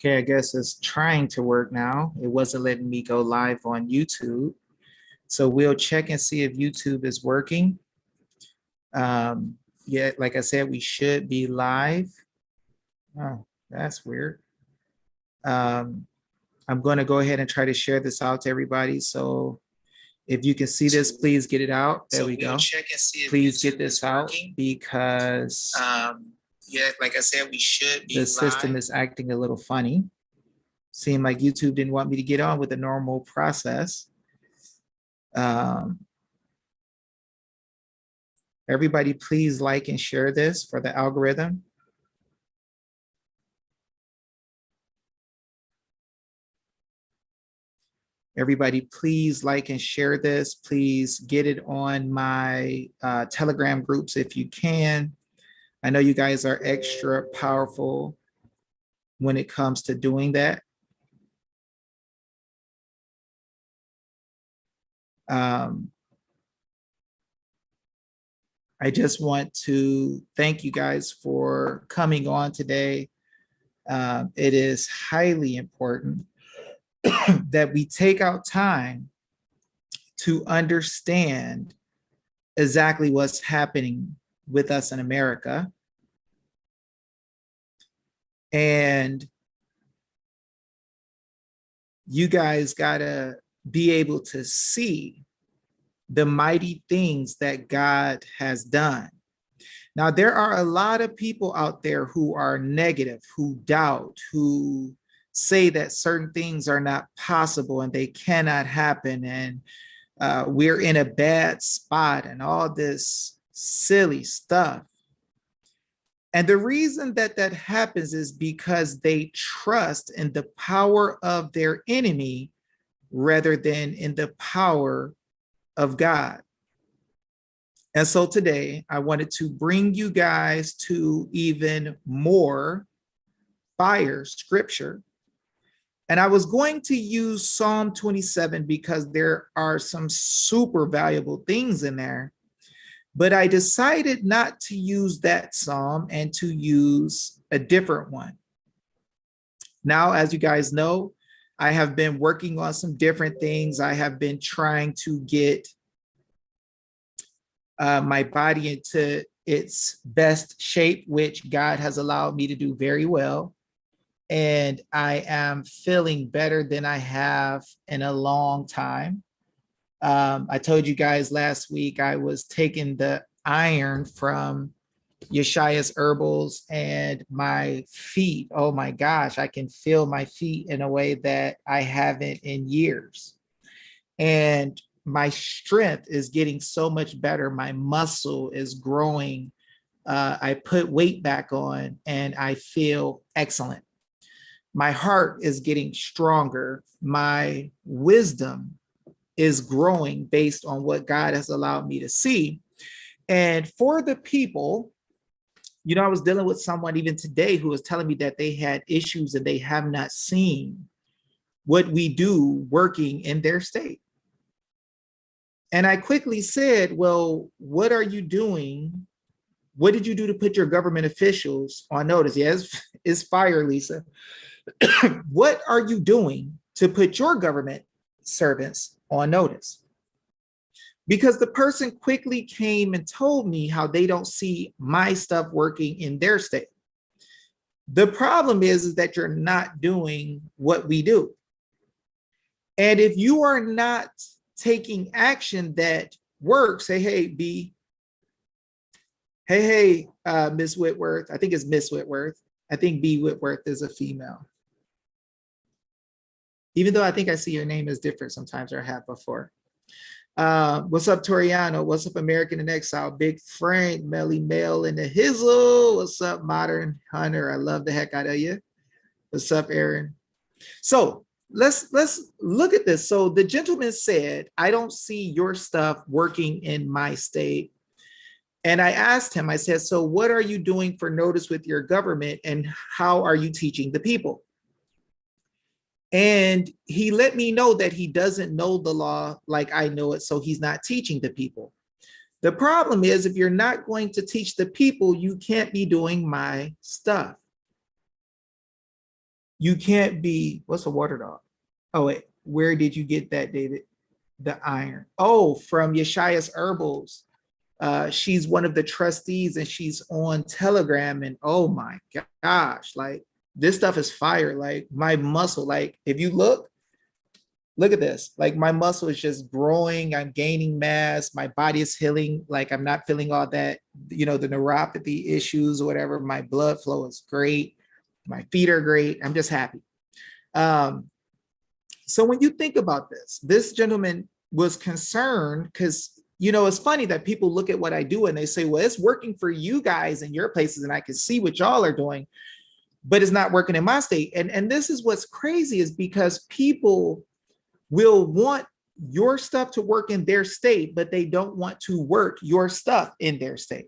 Okay, I guess it's trying to work now. It wasn't letting me go live on YouTube. So we'll check and see if YouTube is working. Yeah, like I said, we should be live. Oh, that's weird. I'm going to go ahead and try to share this out to everybody. So if you can see this, please get it out. There we go. Check and see if please get this out because yeah, like I said, we should be. The system is acting a little funny. Seemed like YouTube didn't want me to get on with the normal process. Everybody, please like and share this for the algorithm. Everybody, please like and share this. Please get it on my Telegram groups if you can. I know you guys are extra powerful when it comes to doing that. I just want to thank you guys for coming on today. It is highly important that we take out time to understand exactly what's happening with us in America. And you guys gotta be able to see the mighty things that God has done. Now, there are a lot of people out there who are negative, who doubt, who say that certain things are not possible and they cannot happen. And we're in a bad spot and all this silly stuff. And the reason that that happens is because they trust in the power of their enemy rather than in the power of God. And so today I wanted to bring you guys to even more fire scripture. And I was going to use Psalm 27 because there are some super valuable things in there. But I decided not to use that Psalm and to use a different one. Now, as you guys know, I have been working on some different things. I have been trying to get my body into its best shape, which God has allowed me to do very well. And I am feeling better than I have in a long time. I told you guys last week I was taking the iron from Yeshaya's herbals and my feet. Oh my gosh, I can feel my feet in a way that I haven't in years. And my strength is getting so much better. My muscle is growing. I put weight back on and I feel excellent. My heart is getting stronger. My wisdom is growing based on what God has allowed me to see. And for the people, you know, I was dealing with someone even today who was telling me that they had issues and they have not seen what we do working in their state. And I quickly said, well, what are you doing? What did you do to put your government officials on notice? Yes, it's fire, Lisa. What are you doing to put your government servants on notice? Because the person quickly came and told me how they don't see my stuff working in their state. The problem is that you're not doing what we do. And if you are not taking action that works, hey, B. Hey, Miss Whitworth. I think it's Miss Whitworth. I think B. Whitworth is a female. Even though I think I see your name is different sometimes, or I have before. What's up, Toriano? What's up, American in Exile? Big Frank, Melly Mel in the Hizzle. What's up, Modern Hunter? I love the heck out of you. What's up, Aaron? So let's look at this. So the gentleman said, I don't see your stuff working in my state. And I asked him, I said, so what are you doing for notice with your government and how are you teaching the people? And he let me know that he doesn't know the law like I know it, so he's not teaching the people. The problem is, if you're not going to teach the people, you can't be doing my stuff. You can't be, what's a water dog? Oh, wait, where did you get that, David? The iron. Oh, from Yeshaya's Herbals. She's one of the trustees and she's on Telegram. And oh my gosh, like this stuff is fire. Like my muscle, like if you look at this, like my muscle is just growing. I'm gaining mass. My body is healing. Like I'm not feeling all that, the neuropathy issues or whatever. My blood flow is great. My feet are great. I'm just happy. So when you think about this gentleman was concerned because, it's funny that people look at what I do and they say, well, it's working for you guys in your places and I can see what y'all are doing, but it's not working in my state. And this is what's crazy is because people will want your stuff to work in their state, but they don't want to work your stuff in their state.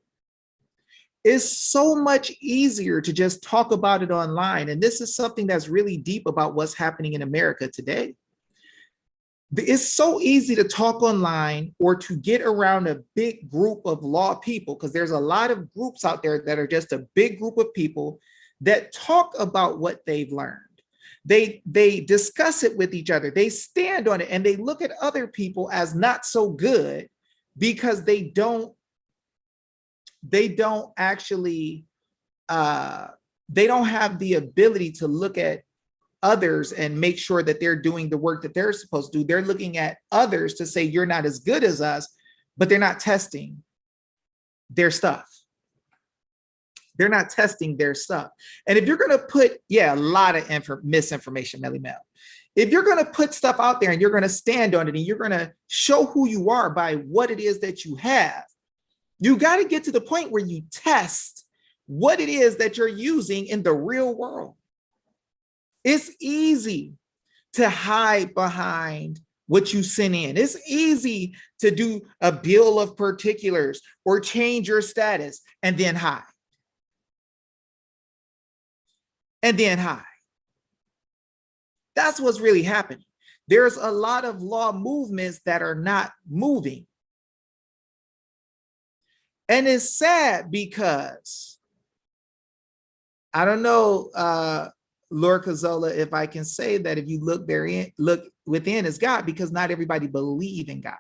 It's so much easier to just talk about it online. And this is something that's really deep about what's happening in America today. It's so easy to talk online or to get around a big group of law people, because there's a lot of groups out there that are just a big group of people that talk about what they've learned. They discuss it with each other. They stand on it and they look at other people as not so good because they don't actually, they don't have the ability to look at others and make sure that they're doing the work that they're supposed to do. They're looking at others to say, you're not as good as us, but they're not testing their stuff. They're not testing their stuff. And if you're going to put, a lot of misinformation, Melly Mel. If you're going to put stuff out there and you're going to stand on it and you're going to show who you are by what it is that you have, you got to get to the point where you test what it is that you're using in the real world. It's easy to hide behind what you send in. It's easy to do a bill of particulars or change your status and then hide. And then hide. That's what's really happening. There's a lot of law movements that are not moving. And it's sad because I don't know, Lord Cazola, if I can say that if you look within is God, because not everybody believes in God.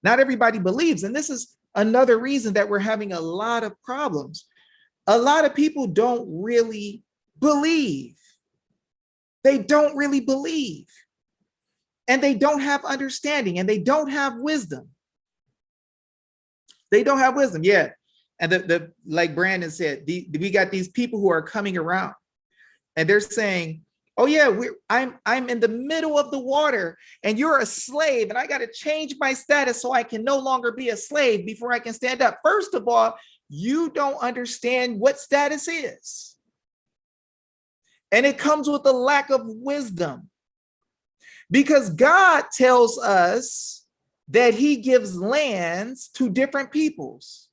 Not everybody believes. And this is another reason that we're having a lot of problems. A lot of people don't really believe. They don't really believe. And they don't have understanding and they don't have wisdom. They don't have wisdom. Yeah. And like Brandon said, we got these people who are coming around and they're saying, oh yeah, I'm in the middle of the water and you're a slave and I got to change my status so I can no longer be a slave before I can stand up. First of all, you don't understand what status is. And it comes with a lack of wisdom because God tells us that he gives lands to different peoples.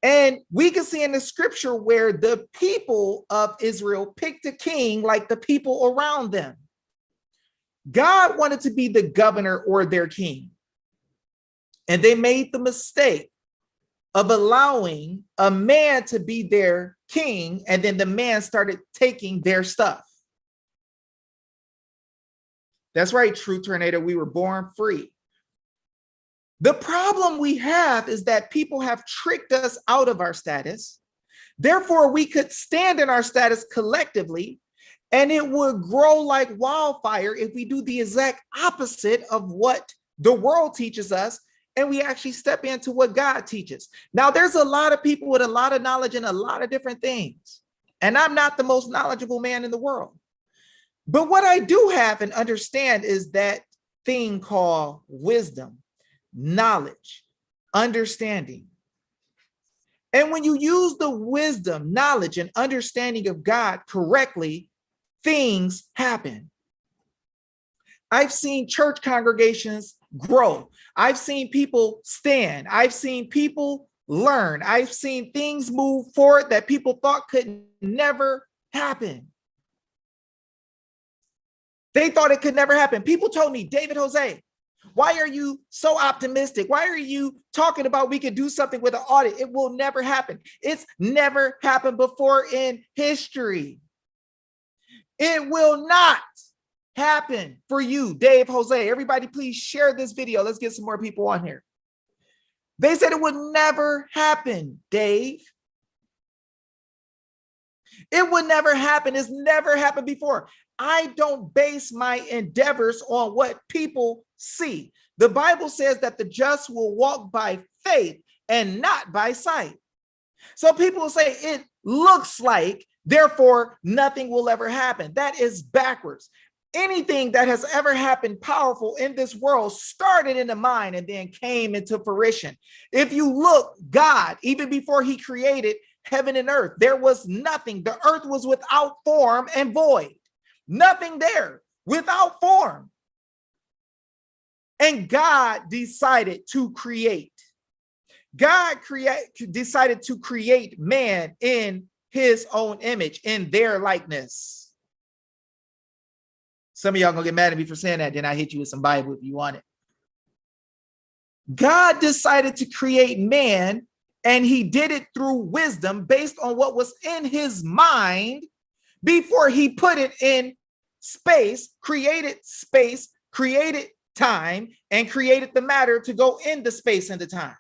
And we can see in the scripture where the people of Israel picked a king like the people around them. God wanted to be the governor or their king. And they made the mistake of allowing a man to be their king. And then the man started taking their stuff. That's right, True Tornado. We were born free. The problem we have is that people have tricked us out of our status. Therefore, we could stand in our status collectively, and it would grow like wildfire if we do the exact opposite of what the world teaches us, and we actually step into what God teaches. Now, there's a lot of people with a lot of knowledge in a lot of different things, and I'm not the most knowledgeable man in the world. But what I do have and understand is that thing called wisdom, knowledge, understanding. And when you use the wisdom, knowledge, and understanding of God correctly, things happen. I've seen church congregations grow. I've seen people stand. I've seen people learn. I've seen things move forward that people thought could never happen. They thought it could never happen. People told me, David Jose, why are you so optimistic? Why are you talking about we could do something with an audit? It will never happen. It's never happened before in history. It will not happen for you, Dave, Jose. Everybody, please share this video. Let's get some more people on here. They said it would never happen, Dave. It would never happen. It's never happened before. I don't base my endeavors on what people see. The Bible says that the just will walk by faith and not by sight. So people will say it looks like, therefore nothing will ever happen. That is backwards. Anything that has ever happened powerful in this world started in the mind and then came into fruition. If you look, God, even before he created heaven and earth, there was nothing. The earth was without form and void. Nothing there, without form. And God decided to create. God decided to create man in his own image, in their likeness. Some of y'all gonna get mad at me for saying that. Then I hit you with some Bible if you want it. God decided to create man, and he did it through wisdom based on what was in his mind before he put it in space, created time, and created the matter to go into space and the time.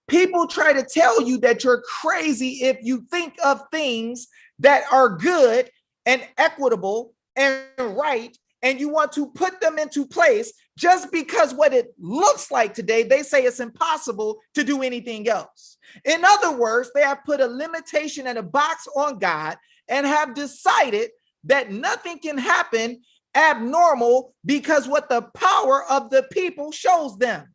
People try to tell you that you're crazy if you think of things that are good and equitable and right, and you want to put them into place just because what it looks like today, they say it's impossible to do anything else. In other words, they have put a limitation and a box on God and have decided that nothing can happen abnormal because what the power of the people shows them.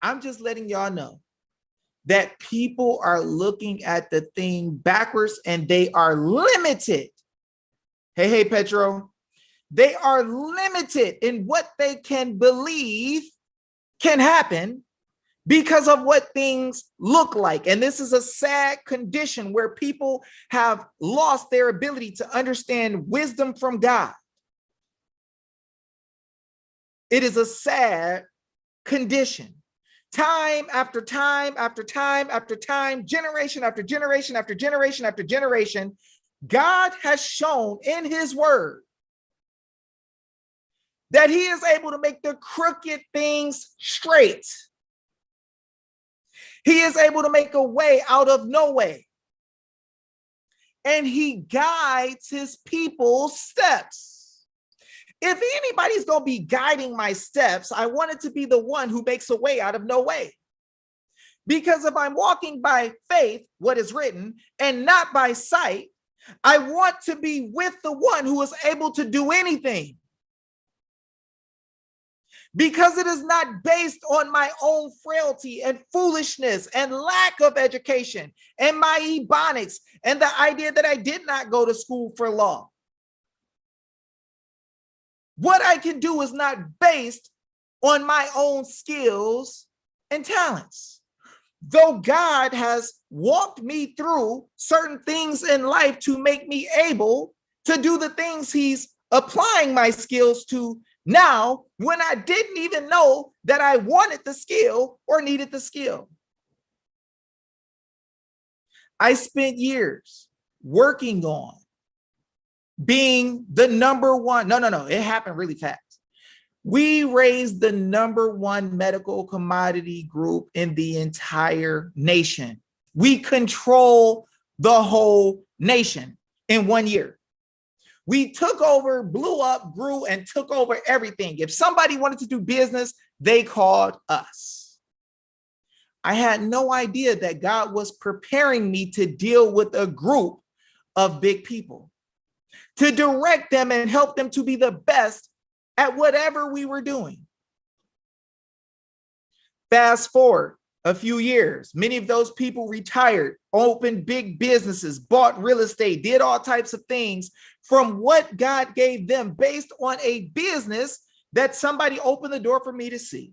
I'm just letting y'all know that people are looking at the thing backwards and they are limited. Hey, Petro. They are limited in what they can believe can happen because of what things look like. And this is a sad condition where people have lost their ability to understand wisdom from God. It is a sad condition. Time after time after time after time, generation after generation after generation after generation, God has shown in his word that he is able to make the crooked things straight. He is able to make a way out of no way. And he guides his people's steps. If anybody's going to be guiding my steps, I want it to be the one who makes a way out of no way. Because if I'm walking by faith, what is written, and not by sight, I want to be with the one who is able to do anything. Because it is not based on my own frailty and foolishness and lack of education and my ebonics and the idea that I did not go to school for law. What I can do is not based on my own skills and talents. Though God has walked me through certain things in life to make me able to do the things he's applying my skills to now, when I didn't even know that I wanted the skill or needed the skill. I spent years working on being the number one. No, it happened really fast. We raised the number one medical commodity group in the entire nation. We control the whole nation in 1 year. We took over, blew up, grew, and took over everything. If somebody wanted to do business, they called us. I had no idea that God was preparing me to deal with a group of big people, to direct them and help them to be the best at whatever we were doing. Fast forward a few years, many of those people retired, opened big businesses, bought real estate, did all types of things from what God gave them based on a business that somebody opened the door for me to see.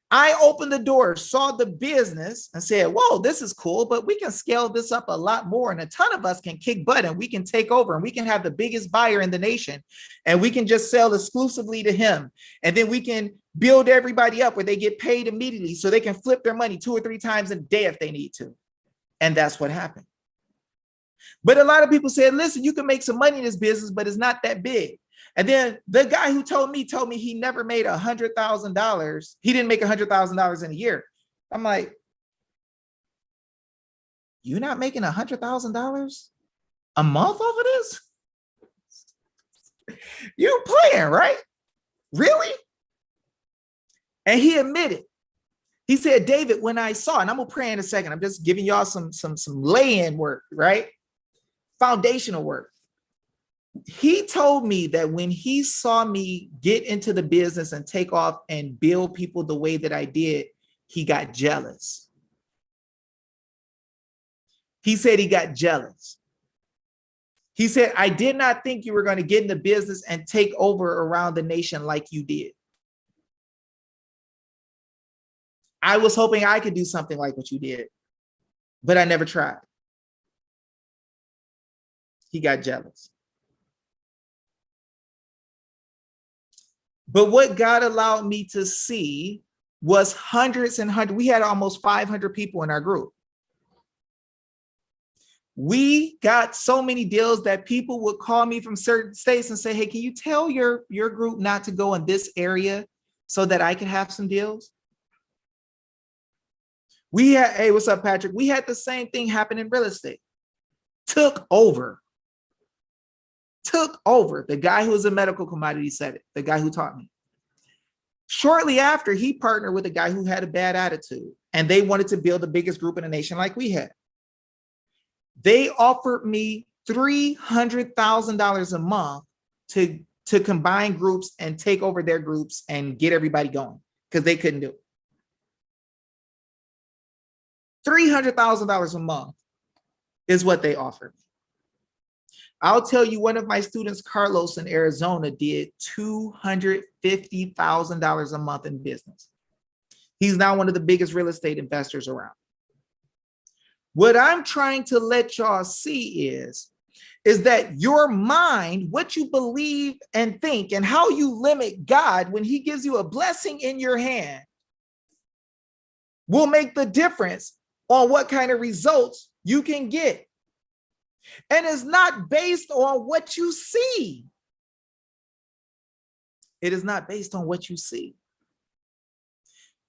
I opened the door, saw the business and said, whoa, this is cool, but we can scale this up a lot more. And a ton of us can kick butt and we can take over and we can have the biggest buyer in the nation and we can just sell exclusively to him. And then we can build everybody up where they get paid immediately so they can flip their money 2 or 3 times a day if they need to. And that's what happened. But a lot of people said, listen, you can make some money in this business, but it's not that big. And then the guy who told me he never made $100,000. He didn't make $100,000 in a year. I'm like, you're not making $100,000 a month off of this? You're playing, right? Really? And he admitted. He said, David, when I saw, and I'm gonna pray in a second, I'm just giving y'all some lay-in work, right? Foundational work. He told me that when he saw me get into the business and take off and build people the way that I did, he got jealous. He said he got jealous. He said, I did not think you were going to get into business and take over around the nation like you did. I was hoping I could do something like what you did, but I never tried. He got jealous. But what God allowed me to see was hundreds and hundreds. We had almost 500 people in our group. We got so many deals that people would call me from certain states and say, hey, can you tell your group not to go in this area so that I can have some deals? We had, hey, what's up, Patrick? We had the same thing happen in real estate. Took over. The guy who was a medical commodity said it, the guy who taught me. Shortly after, he partnered with a guy who had a bad attitude, and they wanted to build the biggest group in the nation like we had. They offered me $300,000 a month to combine groups and take over their groups and get everybody going because they couldn't do it. $300,000 a month is what they offered me. I'll tell you, one of my students, Carlos in Arizona, did $250,000 a month in business. He's now one of the biggest real estate investors around. What I'm trying to let y'all see is that your mind, what you believe and think, and how you limit God when he gives you a blessing in your hand will make the difference on what kind of results you can get. And it's not based on what you see. It is not based on what you see.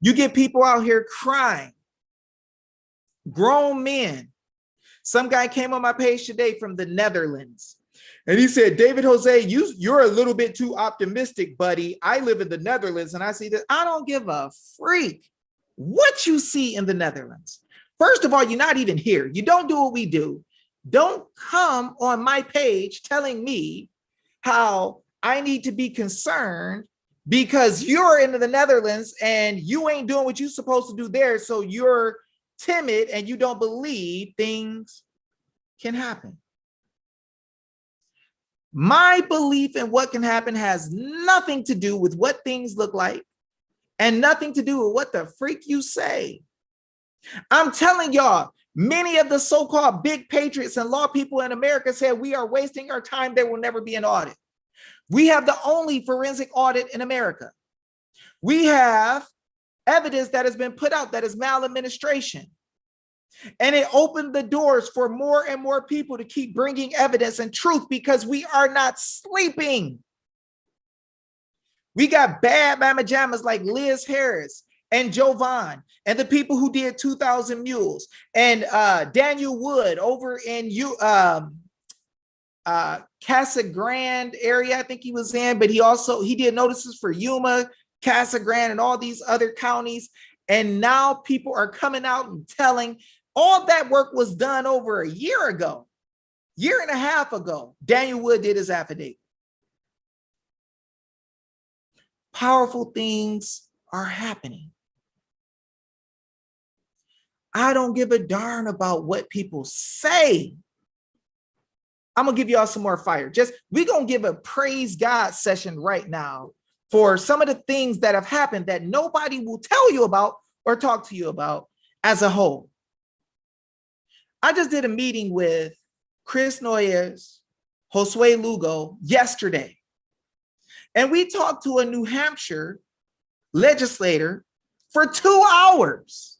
You get people out here crying, grown men. Some guy came on my page today from the Netherlands, and he said, David Jose, you're a little bit too optimistic, buddy. I live in the Netherlands, and I see that. I don't give a freak what you see in the Netherlands. First of all, you're not even here. You don't do what we do. Don't come on my page telling me how I need to be concerned because you're in the Netherlands and you ain't doing what you're supposed to do there. So you're timid and you don't believe things can happen. My belief in what can happen has nothing to do with what things look like and nothing to do with what the freak you say. I'm telling y'all, many of the so-called big patriots and law people in America said we are wasting our time. There will never be an audit. We have the only forensic audit in America. We have evidence that has been put out that is maladministration. And it opened the doors for more and more people to keep bringing evidence and truth because we are not sleeping. We got bad mama jammas like Liz Harris and Jovan, and the people who did 2,000 Mules, and Daniel Wood over in Casa Grande area, I think he was in, but he did notices for Yuma, Casa Grande, and all these other counties. And now people are coming out and telling all that work was done over a year ago, year and a half ago. Daniel Wood did his affidavit. Powerful things are happening. I don't give a darn about what people say. I'm going to give y'all some more fire. We're going to give a praise God session right now for some of the things that have happened that nobody will tell you about or talk to you about as a whole. I just did a meeting with Chris Noyes, Josue Lugo yesterday. And we talked to a New Hampshire legislator for 2 hours.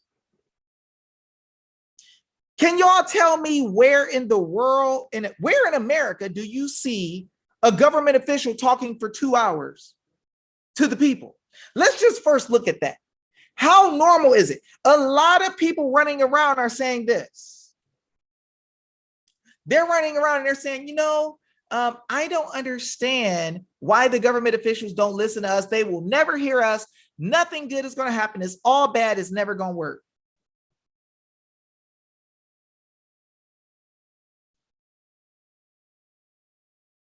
Can y'all tell me where in the world, where in America do you see a government official talking for 2 hours to the people? Let's just first look at that. How normal is it? A lot of people running around are saying this. They're running around and they're saying, I don't understand why the government officials don't listen to us. They will never hear us. Nothing good is going to happen. It's all bad. It's never going to work.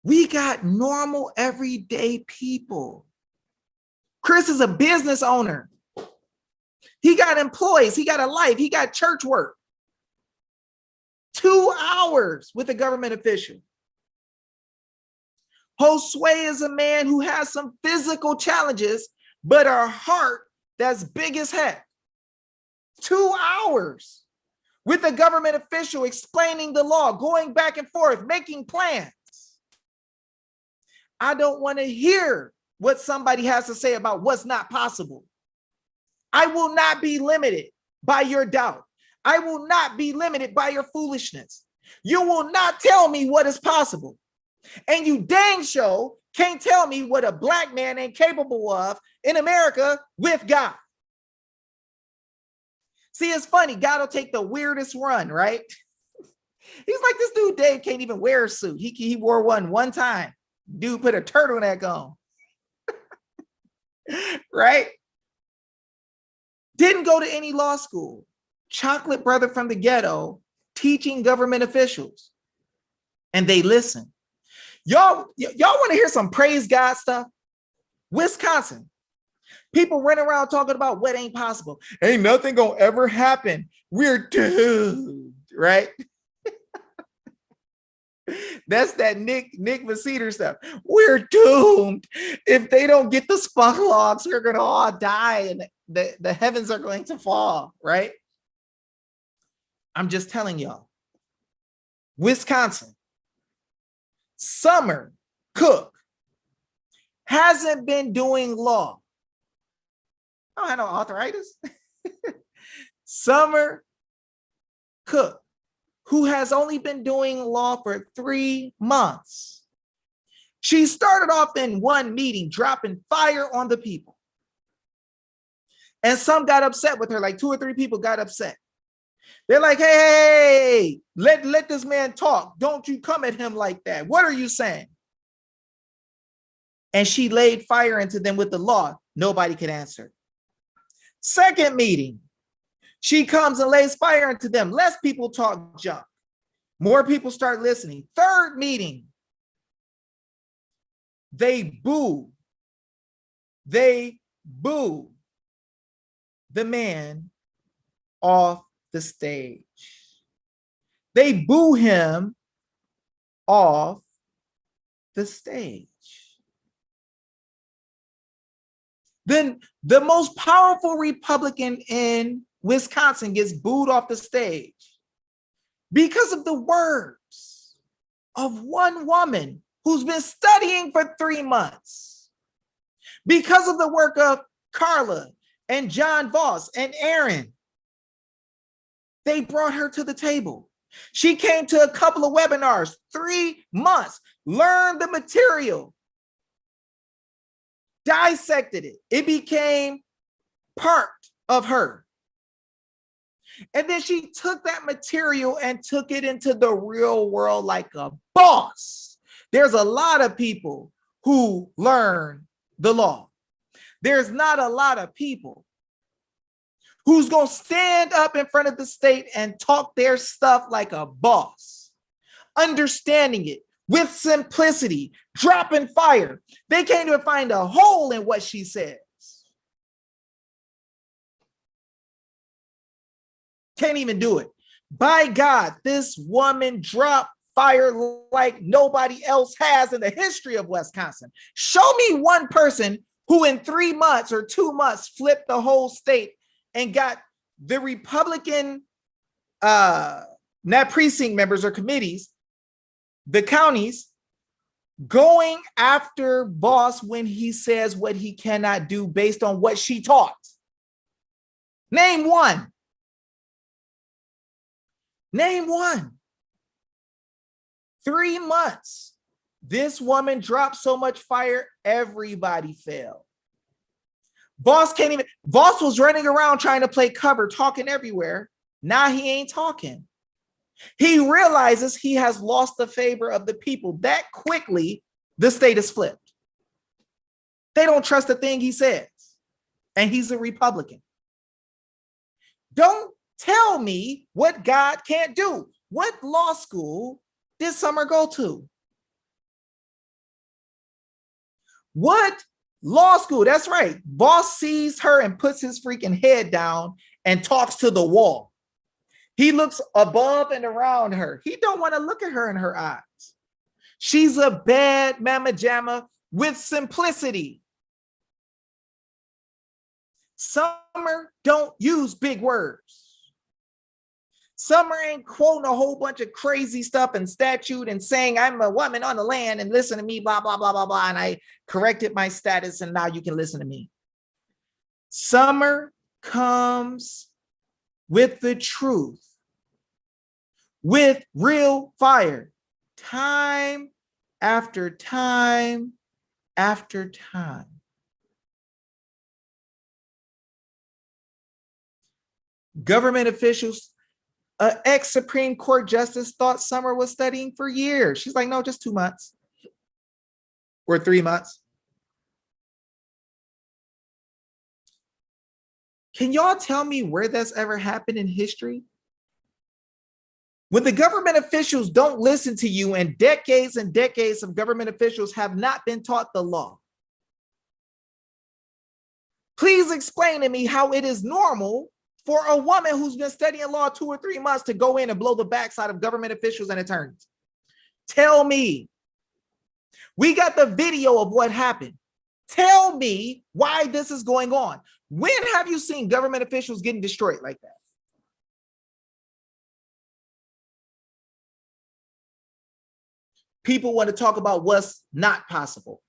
We got normal, everyday people. Chris is a business owner. He got employees. He got a life. He got church work. 2 hours with a government official. Josue is a man who has some physical challenges, but a heart that's big as heck. 2 hours with a government official explaining the law, going back and forth, making plans. I don't want to hear what somebody has to say about what's not possible. I will not be limited by your doubt. I will not be limited by your foolishness. You will not tell me what is possible. And you dang sure can't tell me what a black man ain't capable of in America with God. See, it's funny. God will take the weirdest run, right? He's like, this dude Dave can't even wear a suit. He wore one time. Dude put a turtleneck on. Right? Didn't go to any law school. Chocolate brother from the ghetto teaching government officials. And they listen. Y'all want to hear some praise God stuff? Wisconsin. People run around talking about what ain't possible. Ain't nothing gonna ever happen. We're doomed, right? That's that Nick Vasiter stuff. We're doomed. If they don't get the spunk logs, we're gonna all die and the heavens are going to fall, right? I'm just telling y'all. Wisconsin. Summer Cook hasn't been doing law. I don't have no arthritis. Summer Cook, who has only been doing law for 3 months. She started off in one meeting dropping fire on the people. And some got upset with her, like 2 or 3 people got upset. They're like, hey, let this man talk. Don't you come at him like that. What are you saying? And she laid fire into them with the law. Nobody could answer. Second meeting, she comes and lays fire into them. Less people talk junk. More people start listening. Third meeting, they boo. They boo the man off the stage. They boo him off the stage. Then the most powerful Republican in Wisconsin gets booed off the stage because of the words of one woman who's been studying for 3 months, because of the work of Carla and John Voss and Aaron. They brought her to the table. She came to a couple of webinars, 3 months, learned the material, dissected it. It became part of her. And then she took that material and took it into the real world like a boss. There's a lot of people who learn the law. There's not a lot of people who's going to stand up in front of the state and talk their stuff like a boss, understanding it with simplicity, dropping fire. They can't even find a hole in what she says. Can't even do it. By God, this woman dropped fire like nobody else has in the history of Wisconsin. Show me one person who in 3 months or 2 months flipped the whole state and got the Republican, not precinct members or committees, the counties going after boss when he says what he cannot do based on what she taught. Name one. Name one. 3 months. This woman dropped so much fire, everybody fell. Boss was running around trying to play cover, talking everywhere. Now he ain't talking. He realizes he has lost the favor of the people. That quickly, the state is flipped. They don't trust a thing he says. And he's a Republican. Don't tell me what God can't do. What law school did Summer go to? What law school? That's right. Boss sees her and puts his freaking head down and talks to the wall. He looks above and around her. He don't want to look at her in her eyes. She's a bad mama jamma with simplicity. Summer don't use big words. Summer ain't quoting a whole bunch of crazy stuff and statute and saying I'm a woman on the land and listen to me, blah, blah, blah, blah, blah. And I corrected my status and now you can listen to me. Summer comes with the truth, with real fire, time after time after time. Government officials, an ex-Supreme Court justice thought Summer was studying for years. She's like, no, just 2 months or 3 months. Can y'all tell me where that's ever happened in history? When the government officials don't listen to you and decades of government officials have not been taught the law. Please explain to me how it is normal for a woman who's been studying law 2 or 3 months to go in and blow the backside of government officials and attorneys. Tell me. We got the video of what happened. Tell me why this is going on. When have you seen government officials getting destroyed like that? People want to talk about what's not possible.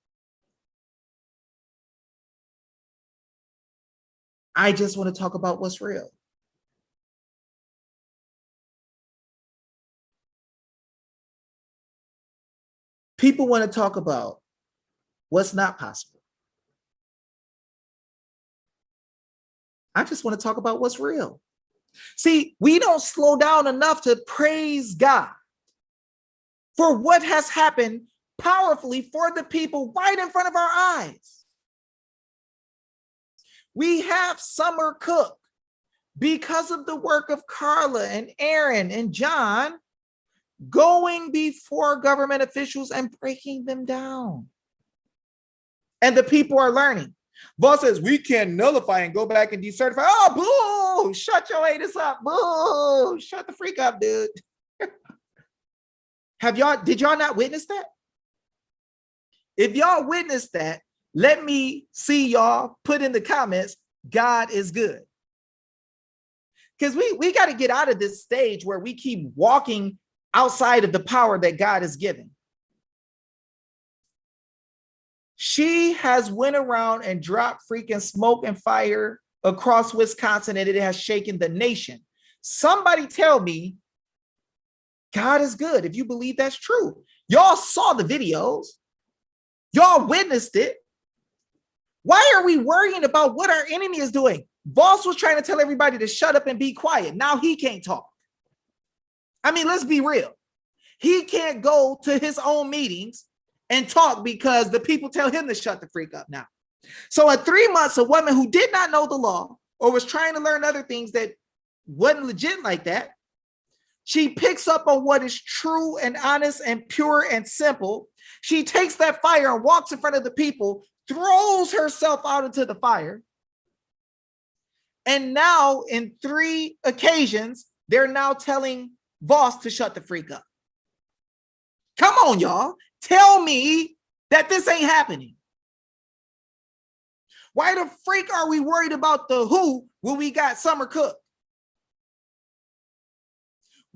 I just want to talk about what's real. People want to talk about what's not possible. I just want to talk about what's real. See, we don't slow down enough to praise God for what has happened powerfully for the people right in front of our eyes. We have Summer Cook because of the work of Carla and Aaron and John going before government officials and breaking them down. And the people are learning. Boss says, we can't nullify and go back and decertify. Oh, boo, shut your haters up. Boo, shut the freak up, dude. Did y'all not witness that? If y'all witnessed that, let me see y'all put in the comments, God is good. Because we got to get out of this stage where we keep walking outside of the power that God has given. She has went around and dropped freaking smoke and fire across Wisconsin, and it has shaken the nation. Somebody tell me God is good if you believe that's true. Y'all saw the videos. Y'all witnessed it. Why are we worrying about what our enemy is doing? Boss was trying to tell everybody to shut up and be quiet. Now he can't talk. I mean, let's be real. He can't go to his own meetings and talk because the people tell him to shut the freak up now. So in 3 months, a woman who did not know the law or was trying to learn other things that wasn't legit like that, she picks up on what is true and honest and pure and simple. She takes that fire and walks in front of the people, throws herself out into the fire. And now in 3 occasions, they're now telling boss to shut the freak up. Come on, y'all. Tell me that this ain't happening. Why the freak are we worried about the who when we got Summer Cook?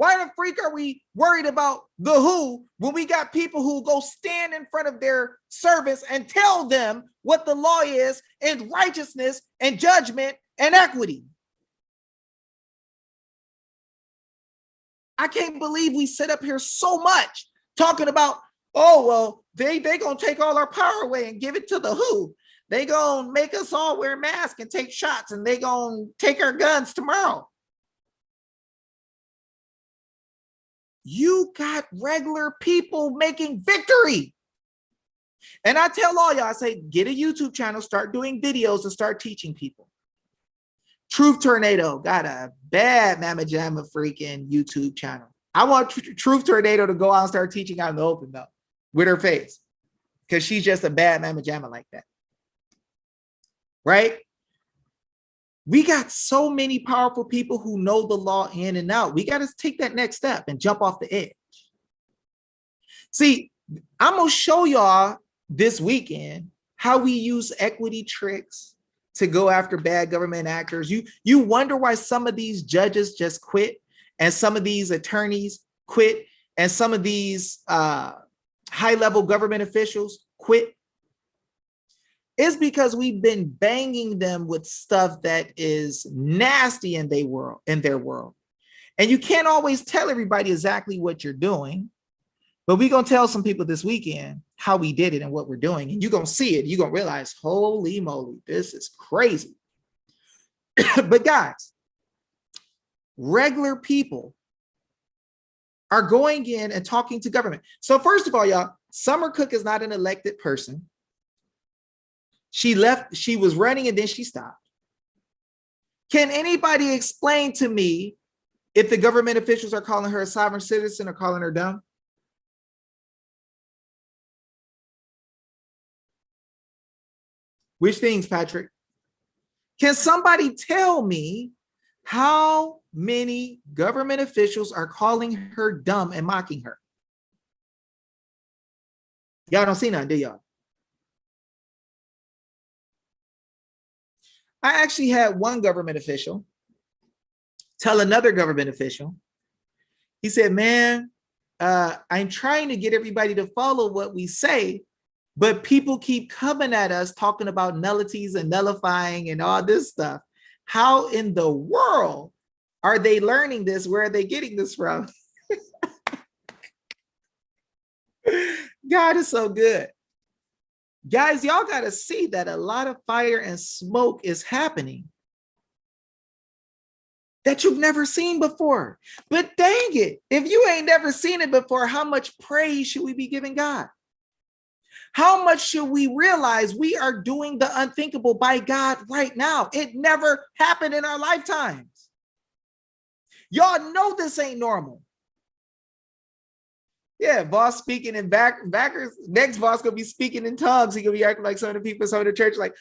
Why the freak are we worried about the who when we got people who go stand in front of their servants and tell them what the law is and righteousness and judgment and equity? I can't believe we sit up here so much talking about, oh, well, they going to take all our power away and give it to the who. They going to make us all wear masks and take shots, and they going to take our guns tomorrow. You got regular people making victory. And I tell all y'all, I say, get a YouTube channel, start doing videos and start teaching people. Truth Tornado got a bad Mama Jamma freaking YouTube channel. I want Truth Tornado to go out and start teaching out in the open though, with her face, because she's just a bad Mama Jamma like that. Right? We got so many powerful people who know the law in and out. We got to take that next step and jump off the edge. See, I'm going to show y'all this weekend how we use equity tricks to go after bad government actors. You wonder why some of these judges just quit, and some of these attorneys quit, and some of these high-level government officials quit. It's because we've been banging them with stuff that is nasty in their world. And you can't always tell everybody exactly what you're doing, but we're going to tell some people this weekend how we did it and what we're doing. And you're going to see it. You're going to realize, holy moly, this is crazy. But guys, regular people are going in and talking to government. So first of all, y'all, Summer Cook is not an elected person. She left, she was running and then she stopped. Can anybody explain to me if the government officials are calling her a sovereign citizen or calling her dumb? Which things, Patrick? Can somebody tell me how many government officials are calling her dumb and mocking her? Y'all don't see none, do y'all? I actually had one government official tell another government official, he said, man, I'm trying to get everybody to follow what we say, but people keep coming at us talking about nullities and nullifying and all this stuff. How in the world are they learning this? Where are they getting this from? God is so good. Guys, y'all got to see that a lot of fire and smoke is happening that you've never seen before. But dang it, if you ain't never seen it before, how much praise should we be giving God? How much should we realize we are doing the unthinkable by God right now? It never happened in our lifetimes. Y'all know this ain't normal. Yeah, boss speaking in backers. Next boss gonna be speaking in tongues. He gonna be acting like some of the people, some of the church, like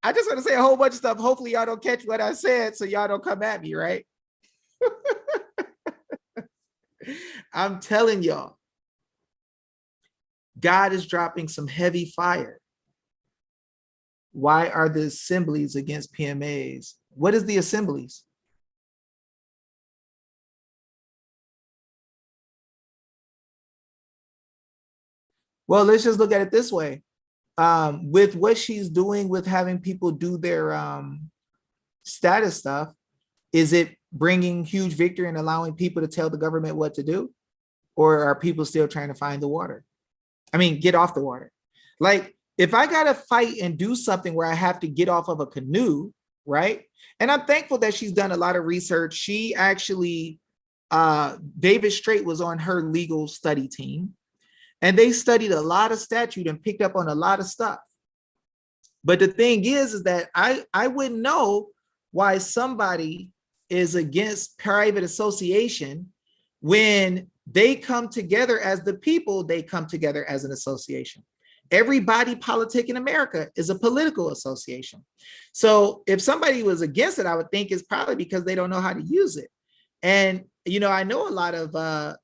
I just want to say a whole bunch of stuff. Hopefully y'all don't catch what I said, so y'all don't come at me, right? I'm telling y'all, God is dropping some heavy fire. Why are the assemblies against PMAs? What is the assemblies? Well, let's just look at it this way. With what she's doing with having people do their status stuff, is it bringing huge victory and allowing people to tell the government what to do? Or are people still trying to find the water? I mean, get off the water. Like, if I got to fight and do something where I have to get off of a canoe, right? And I'm thankful that she's done a lot of research. She actually, David Straight was on her legal study team. And they studied a lot of statute and picked up on a lot of stuff. But the thing is that I wouldn't know why somebody is against private association when they come together as the people, they come together as an association. Every body politic in America is a political association. So if somebody was against it, I would think it's probably because they don't know how to use it. And, you know, I know a lot of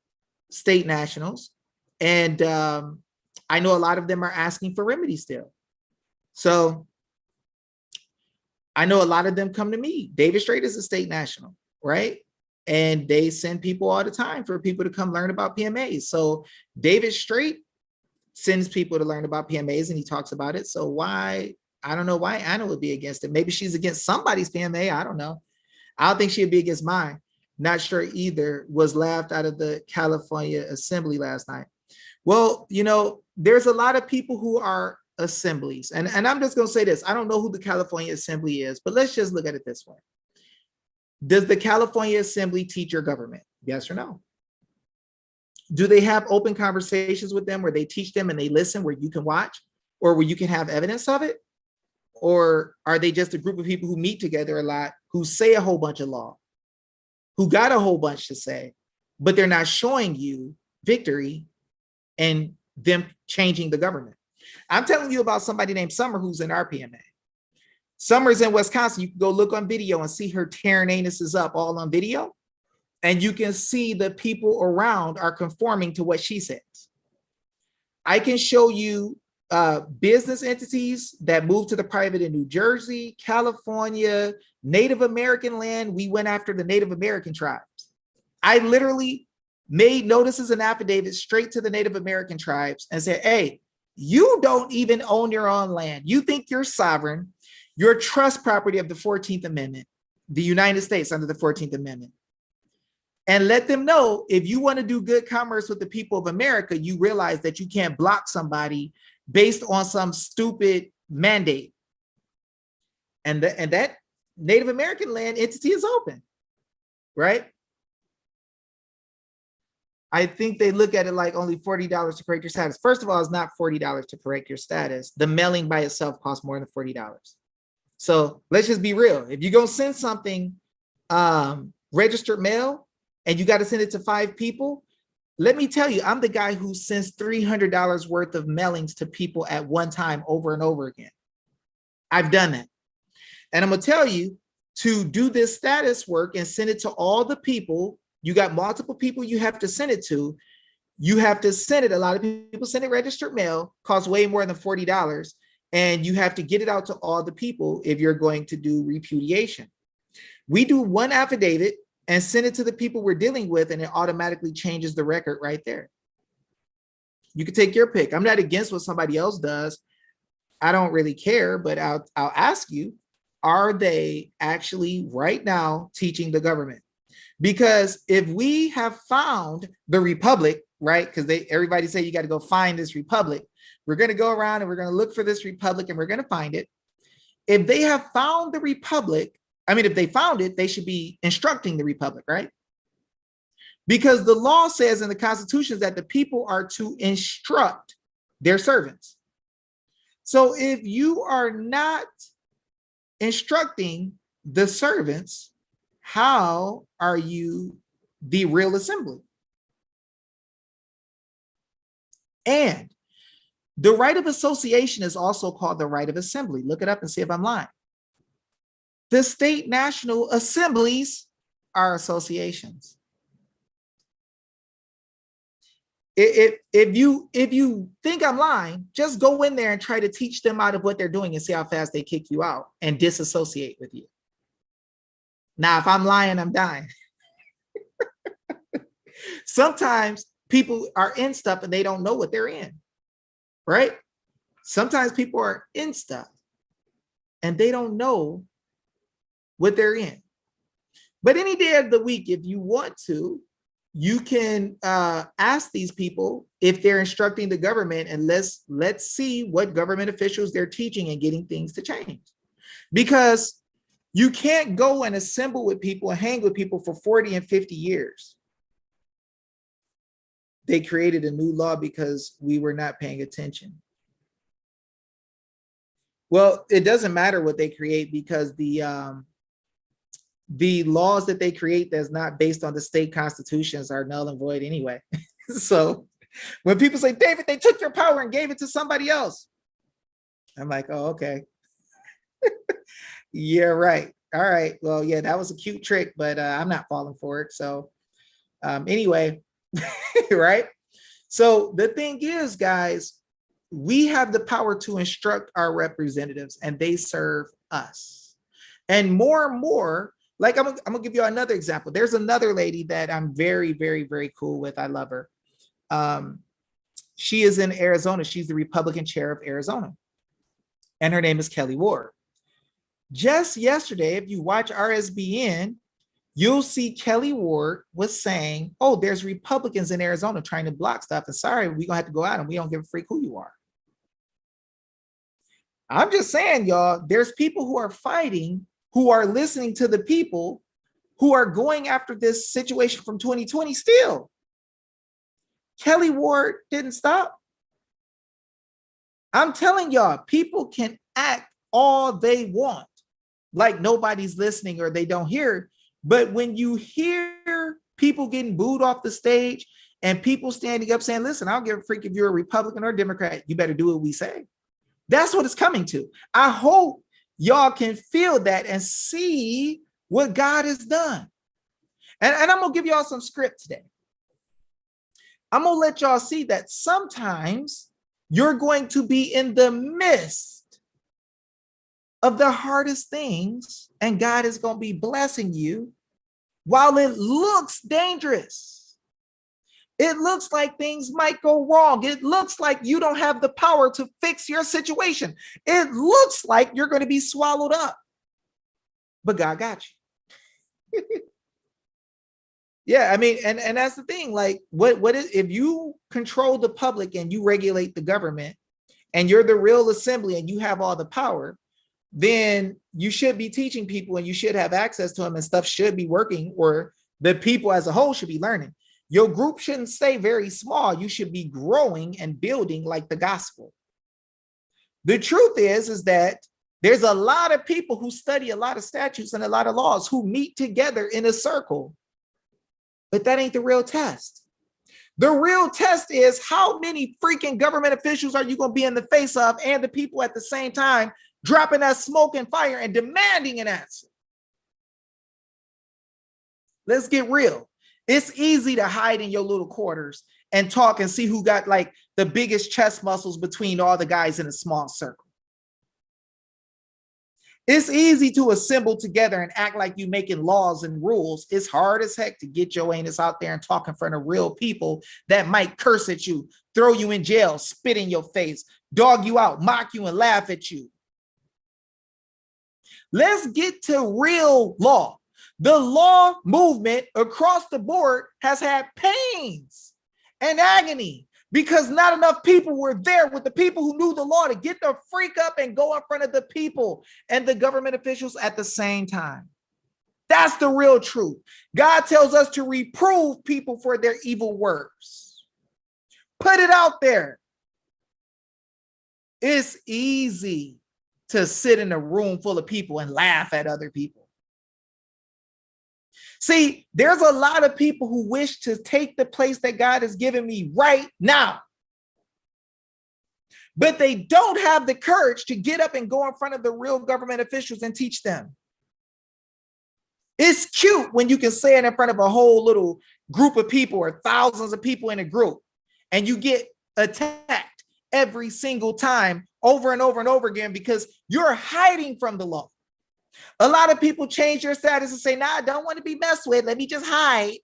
state nationals, and I know a lot of them are asking for remedies still. So I know a lot of them come to me. David Straight is a state national. right? And they send people all the time for people to come learn about PMAs. So David Straight sends people to learn about PMAs and he talks about it. So why, I don't know why Anna would be against it. Maybe she's against somebody's PMA. I don't know. I don't think she'd be against mine. Not sure either. Was laughed out of the California Assembly last night. Well, you know, there's a lot of people who are assemblies. And I'm just going to say this. I don't know who the California Assembly is, but let's just look at it this way. Does the California Assembly teach your government? Yes or no? Do they have open conversations with them where they teach them and they listen, where you can watch or where you can have evidence of it? Or are they just a group of people who meet together a lot, who say a whole bunch of law, who got a whole bunch to say, but they're not showing you victory and them changing the government? I'm telling you about somebody named Summer who's in our PMA. Summer's in Wisconsin. You can go look on video and see her tearing anuses up all on video. And you can see the people around are conforming to what she says. I can show you business entities that moved to the private in New Jersey, California, Native American land. We went after the Native American tribes. I literally made notices and affidavits straight to the Native American tribes and said, hey, you don't even own your own land. You think you're sovereign. You're trust property of the 14th Amendment, the United States under the 14th Amendment. And let them know, if you want to do good commerce with the people of America, you realize that you can't block somebody based on some stupid mandate. And that Native American land entity is open, right? I think they look at it like only $40 to correct your status. First of all, it's not $40 to correct your status. The mailing by itself costs more than $40. So let's just be real. If you're going to send something registered mail and you got to send it to 5 people, let me tell you, I'm the guy who sends $300 worth of mailings to people at one time over and over again. I've done that. And I'm going to tell you, to do this status work and send it to all the people, you got multiple people you have to send it to. You have to send it. A lot of people send it registered mail, costs way more than $40. And you have to get it out to all the people if you're going to do repudiation. We do one affidavit and send it to the people we're dealing with, and it automatically changes the record right there. You can take your pick. I'm not against what somebody else does. I don't really care, but I'll ask you, are they actually right now teaching the government? Because if we have found the republic, right? Because everybody say you got to go find this republic. We're going to go around and we're going to look for this republic and we're going to find it. If they have found the republic, I mean, if they found it, they should be instructing the republic, right? Because the law says in the Constitution that the people are to instruct their servants. So if you are not instructing the servants, how are you the real assembly? And the right of association is also called the right of assembly. Look it up and see if I'm lying. The state national assemblies are associations. If you think I'm lying, just go in there and try to teach them out of what they're doing and see how fast they kick you out and disassociate with you. Now, if I'm lying, I'm dying. Sometimes people are in stuff and they don't know what they're in, right? Sometimes people are in stuff and they don't know what they're in. But any day of the week, if you want to, you can ask these people if they're instructing the government, and let's see what government officials they're teaching and getting things to change. Because you can't go and assemble with people and hang with people for 40 and 50 years. They created a new law because we were not paying attention. Well, it doesn't matter what they create, because the laws that they create that's not based on the state constitutions are null and void anyway. So when people say, David, they took your power and gave it to somebody else, I'm like, oh, okay. Yeah, right. All right. Well, yeah, that was a cute trick, but I'm not falling for it. So anyway, right? So the thing is, guys, we have the power to instruct our representatives and they serve us. And more, Like I'm gonna give you another example. There's another lady that I'm very, very, very cool with. I love her. She is in Arizona. She's the Republican chair of Arizona, and her name is Kelly Ward. Just yesterday, if you watch RSBN, you'll see Kelly Ward was saying, oh, there's Republicans in Arizona trying to block stuff. And sorry, we're gonna have to go out and we don't give a freak who you are. I'm just saying, y'all, there's people who are fighting, who are listening to the people who are going after this situation from 2020 still. Kelly Ward didn't stop. I'm telling y'all, people can act all they want, like nobody's listening or they don't hear. But when you hear people getting booed off the stage and people standing up saying, listen, I don't give a freak if you're a Republican or Democrat, you better do what we say. That's what it's coming to. I hope y'all can feel that and see what God has done. And I'm going to give y'all some script today. I'm going to let y'all see that sometimes you're going to be in the midst of the hardest things, and God is going to be blessing you while it looks dangerous. It looks like things might go wrong. It looks like you don't have the power to fix your situation. It looks like you're going to be swallowed up. But God got you. Yeah, I mean, and that's the thing. Like, what is, if you control the public and you regulate the government and you're the real assembly and you have all the power, then you should be teaching people and you should have access to them and stuff should be working, or the people as a whole should be learning. Your group shouldn't stay very small. You should be growing and building like the gospel. The truth is that there's a lot of people who study a lot of statutes and a lot of laws who meet together in a circle, but that ain't the real test. The real test is how many freaking government officials are you going to be in the face of, and the people at the same time dropping that smoke and fire and demanding an answer. Let's get real. It's easy to hide in your little quarters and talk and see who got like the biggest chest muscles between all the guys in a small circle. It's easy to assemble together and act like you're making laws and rules. It's hard as heck to get your anus out there and talk in front of real people that might curse at you, throw you in jail, spit in your face, dog you out, mock you, and laugh at you. Let's get to real law. The law movement across the board has had pains and agony because not enough people were there with the people who knew the law to get the freak up and go in front of the people and the government officials at the same time. That's the real truth. God tells us to reprove people for their evil works. Put it out there. It's easy to sit in a room full of people and laugh at other people. See, there's a lot of people who wish to take the place that God has given me right now, but they don't have the courage to get up and go in front of the real government officials and teach them. It's cute when you can say it in front of a whole little group of people or thousands of people in a group, and you get attacked every single time over and over and over again because you're hiding from the law. A lot of people change their status and say, nah, I don't want to be messed with. Let me just hide.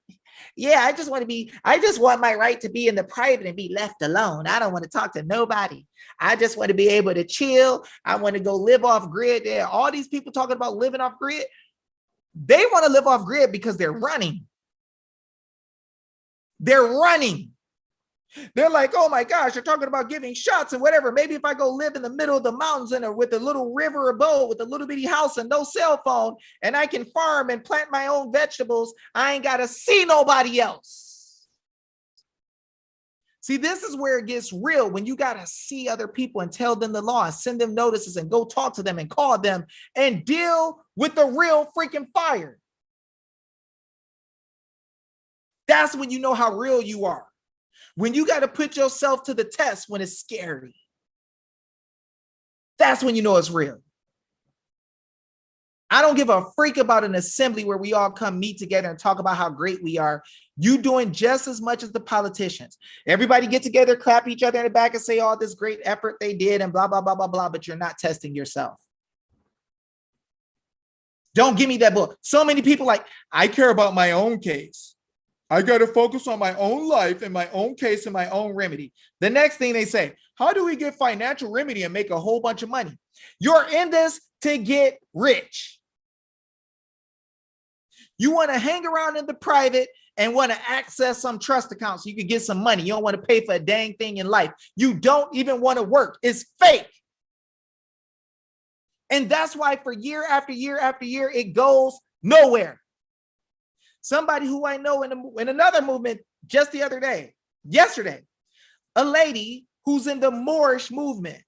Yeah, I just want my right to be in the private and be left alone. I don't want to talk to nobody. I just want to be able to chill. I want to go live off grid. There, all these people talking about living off grid. They want to live off grid because they're running. They're running. They're like, oh my gosh, you're talking about giving shots and whatever. Maybe if I go live in the middle of the mountains and with a little river abode with a little bitty house and no cell phone, and I can farm and plant my own vegetables, I ain't got to see nobody else. See, this is where it gets real, when you got to see other people and tell them the law and send them notices and go talk to them and call them and deal with the real freaking fire. That's when you know how real you are. When you got to put yourself to the test when it's scary. That's when you know it's real. I don't give a freak about an assembly where we all come meet together and talk about how great we are. You doing just as much as the politicians. Everybody get together, clap each other in the back and say all this great effort they did and blah, blah, blah, blah, blah, but you're not testing yourself. Don't give me that book. So many people like, I care about my own case. I got to focus on my own life and my own case and my own remedy. The next thing they say, how do we get financial remedy and make a whole bunch of money? You're in this to get rich. You want to hang around in the private and want to access some trust account so you can get some money. You don't want to pay for a dang thing in life. You don't even want to work. It's fake. And that's why for year after year after year, it goes nowhere. Somebody who I know in another movement just the other day, yesterday, a lady who's in the Moorish movement.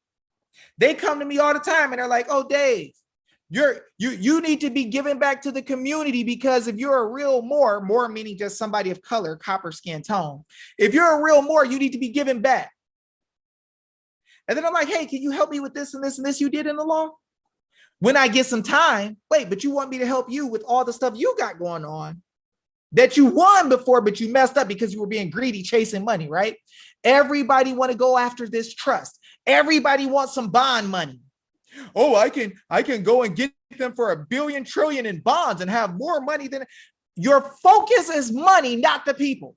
They come to me all the time and they're like, oh, Dave, you need to be giving back to the community, because if you're a real Moor meaning just somebody of color, copper skin tone, if you're a real Moor, you need to be giving back. And then I'm like, hey, can you help me with this and this and this you did in the law? When I get some time, wait, but you want me to help you with all the stuff you got going on that you won before, but you messed up because you were being greedy, chasing money, right? Everybody want to go after this trust. Everybody wants some bond money. Oh, I can go and get them for $1 billion trillion in bonds and have more money than your focus is money, not the people.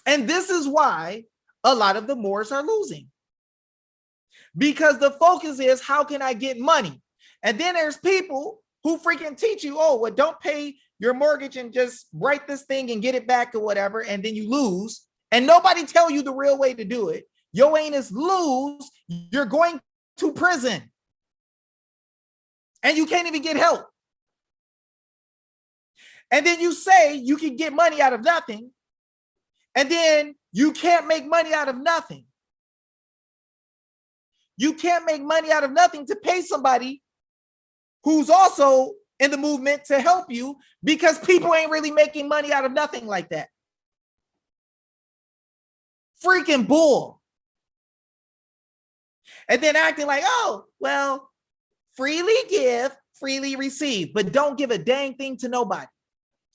And this is why a lot of the Moors are losing. Because the focus is, how can I get money? And then there's people who freaking teach you, oh, well, don't pay your mortgage and just write this thing and get it back or whatever. And then you lose. And nobody tell you the real way to do it. Your anus lose, you're going to prison. And you can't even get help. And then you say you can get money out of nothing. And then you can't make money out of nothing. You can't make money out of nothing to pay somebody who's also in the movement to help you, because people ain't really making money out of nothing like that. Freaking bull. And then acting like, oh, well, freely give, freely receive, but don't give a dang thing to nobody.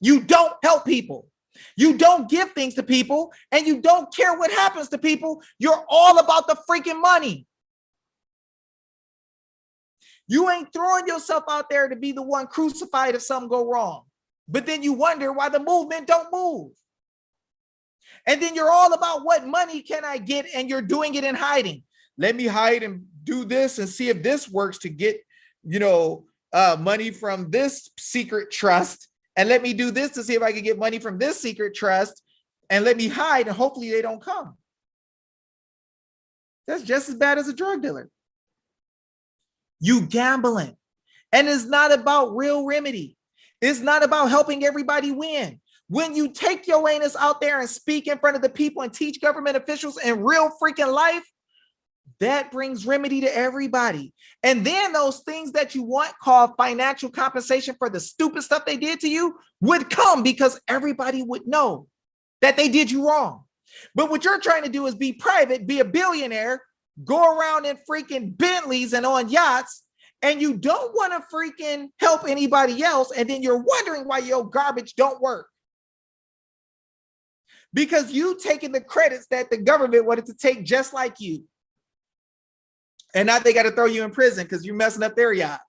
You don't help people. You don't give things to people, and you don't care what happens to people. You're all about the freaking money. You ain't throwing yourself out there to be the one crucified if something go wrong. But then you wonder why the movement don't move. And then you're all about what money can I get, and you're doing it in hiding. Let me hide and do this and see if this works to get, money from this secret trust. And let me do this to see if I can get money from this secret trust. And let me hide, and hopefully they don't come. That's just as bad as a drug dealer. You gambling. And it's not about real remedy. It's not about helping everybody win. When you take your anus out there and speak in front of the people and teach government officials in real freaking life, that brings remedy to everybody. And then those things that you want, called financial compensation for the stupid stuff they did to you, would come, because everybody would know that they did you wrong. But what you're trying to do is be private, be a billionaire, go around in freaking Bentleys and on yachts, and you don't want to freaking help anybody else. And then you're wondering why your garbage don't work. Because you taking the credits that the government wanted to take just like you. And now they got to throw you in prison because you're messing up their yacht.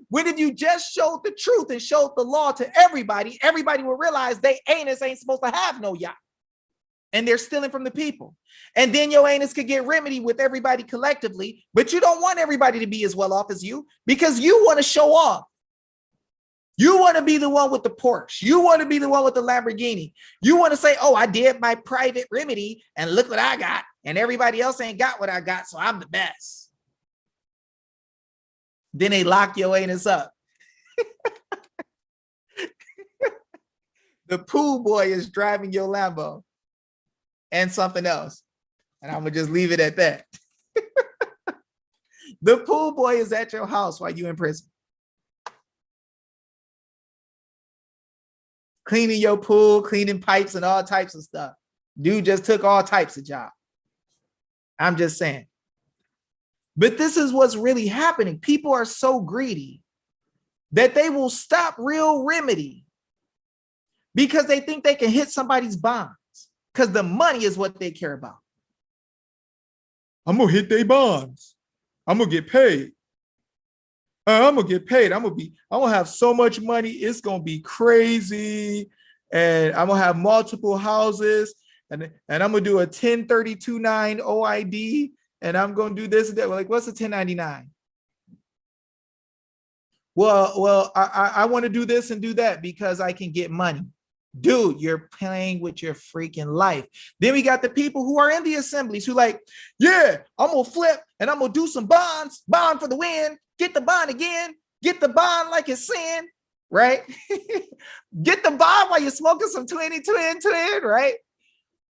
When if you just showed the truth and showed the law to everybody, everybody will realize they anus ain't supposed to have no yacht. And they're stealing from the people. And then your anus could get remedy with everybody collectively, but you don't want everybody to be as well off as you, because you want to show off. You want to be the one with the Porsche. You want to be the one with the Lamborghini. You want to say, oh, I did my private remedy and look what I got. And everybody else ain't got what I got, so I'm the best. Then they lock your anus up. The pool boy is driving your Lambo and something else. And I'm going to just leave it at that. The pool boy is at your house while you're in prison. Cleaning your pool, cleaning pipes and all types of stuff. Dude just took all types of jobs. I'm just saying. But this is what's really happening. People are so greedy that they will stop real remedy because they think they can hit somebody's bonds, because the money is what they care about. I'm going to hit their bonds. I'm going to get paid. I'm gonna get paid. I'm gonna have so much money. It's gonna be crazy. And I'm gonna have multiple houses, and I'm gonna do a 1032-9 OID, and I'm gonna do this and that. We're like, what's a 1099? Well, I want to do this and do that because I can get money. Dude, you're playing with your freaking life. Then we got the people who are in the assemblies who like, yeah, I'm gonna flip and I'm gonna do some bonds, bond for the win, get the bond again, get the bond like it's sin, right? Get the bond while you're smoking some twin, right?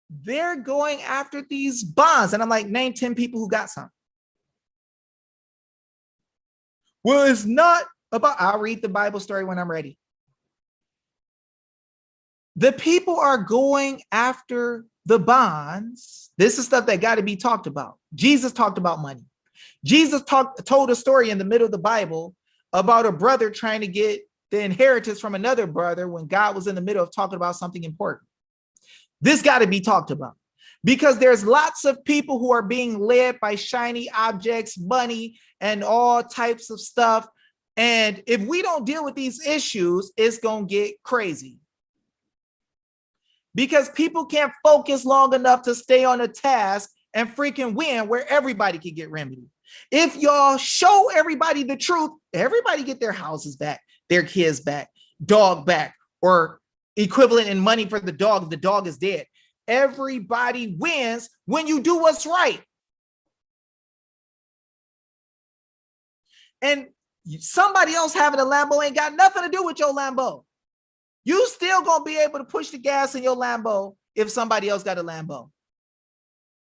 They're going after these bonds. And I'm like, name 10 people who got some. Well, it's not about, I'll read the Bible story when I'm ready. The people are going after the bonds. This is stuff that got to be talked about. Jesus talked about money. Jesus told a story in the middle of the Bible about a brother trying to get the inheritance from another brother when God was in the middle of talking about something important. This got to be talked about because there's lots of people who are being led by shiny objects, money, and all types of stuff. And if we don't deal with these issues, it's going to get crazy. Because people can't focus long enough to stay on a task and freaking win where everybody can get remedy. If y'all show everybody the truth, everybody get their houses back, their kids back, dog back, or equivalent in money for the dog if the dog is dead. Everybody wins when you do what's right. And somebody else having a Lambo ain't got nothing to do with your Lambo. You still gonna be able to push the gas in your Lambo if somebody else got a Lambo.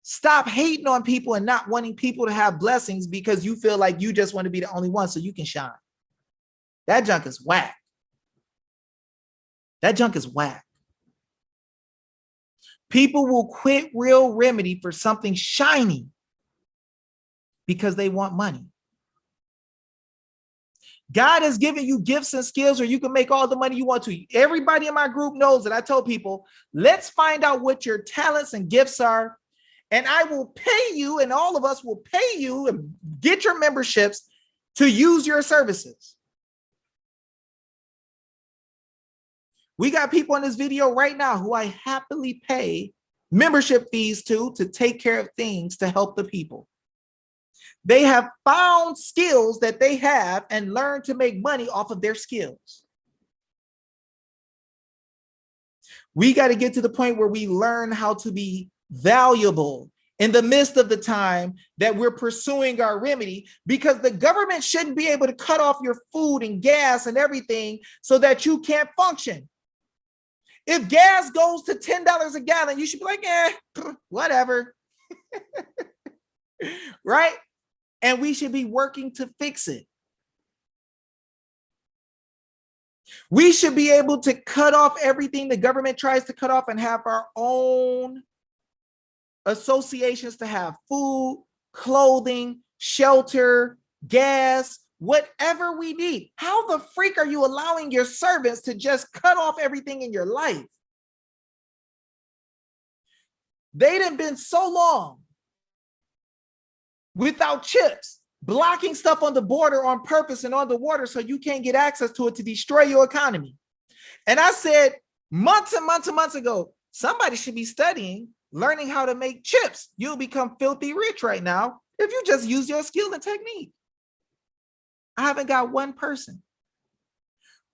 Stop hating on people and not wanting people to have blessings because you feel like you just want to be the only one so you can shine. That junk is whack. That junk is whack. People will quit real remedy for something shiny because they want money. God has given you gifts and skills where you can make all the money you want to. Everybody in my group knows that I told people, let's find out what your talents and gifts are, and I will pay you, and all of us will pay you and get your memberships to use your services. We got people in this video right now who I happily pay membership fees to take care of things to help the people. They have found skills that they have and learned to make money off of their skills. We got to get to the point where we learn how to be valuable in the midst of the time that we're pursuing our remedy, because the government shouldn't be able to cut off your food and gas and everything so that you can't function. If gas goes to $10 a gallon, you should be like, whatever. Right? And we should be working to fix it. We should be able to cut off everything the government tries to cut off and have our own associations to have food, clothing, shelter, gas, whatever we need. How the freak are you allowing your servants to just cut off everything in your life? They done been so long without chips, blocking stuff on the border on purpose and on the water so you can't get access to it to destroy your economy. And I said months and months and months ago, somebody should be studying, learning how to make chips. You'll become filthy rich right now if you just use your skill and technique. I haven't got one person.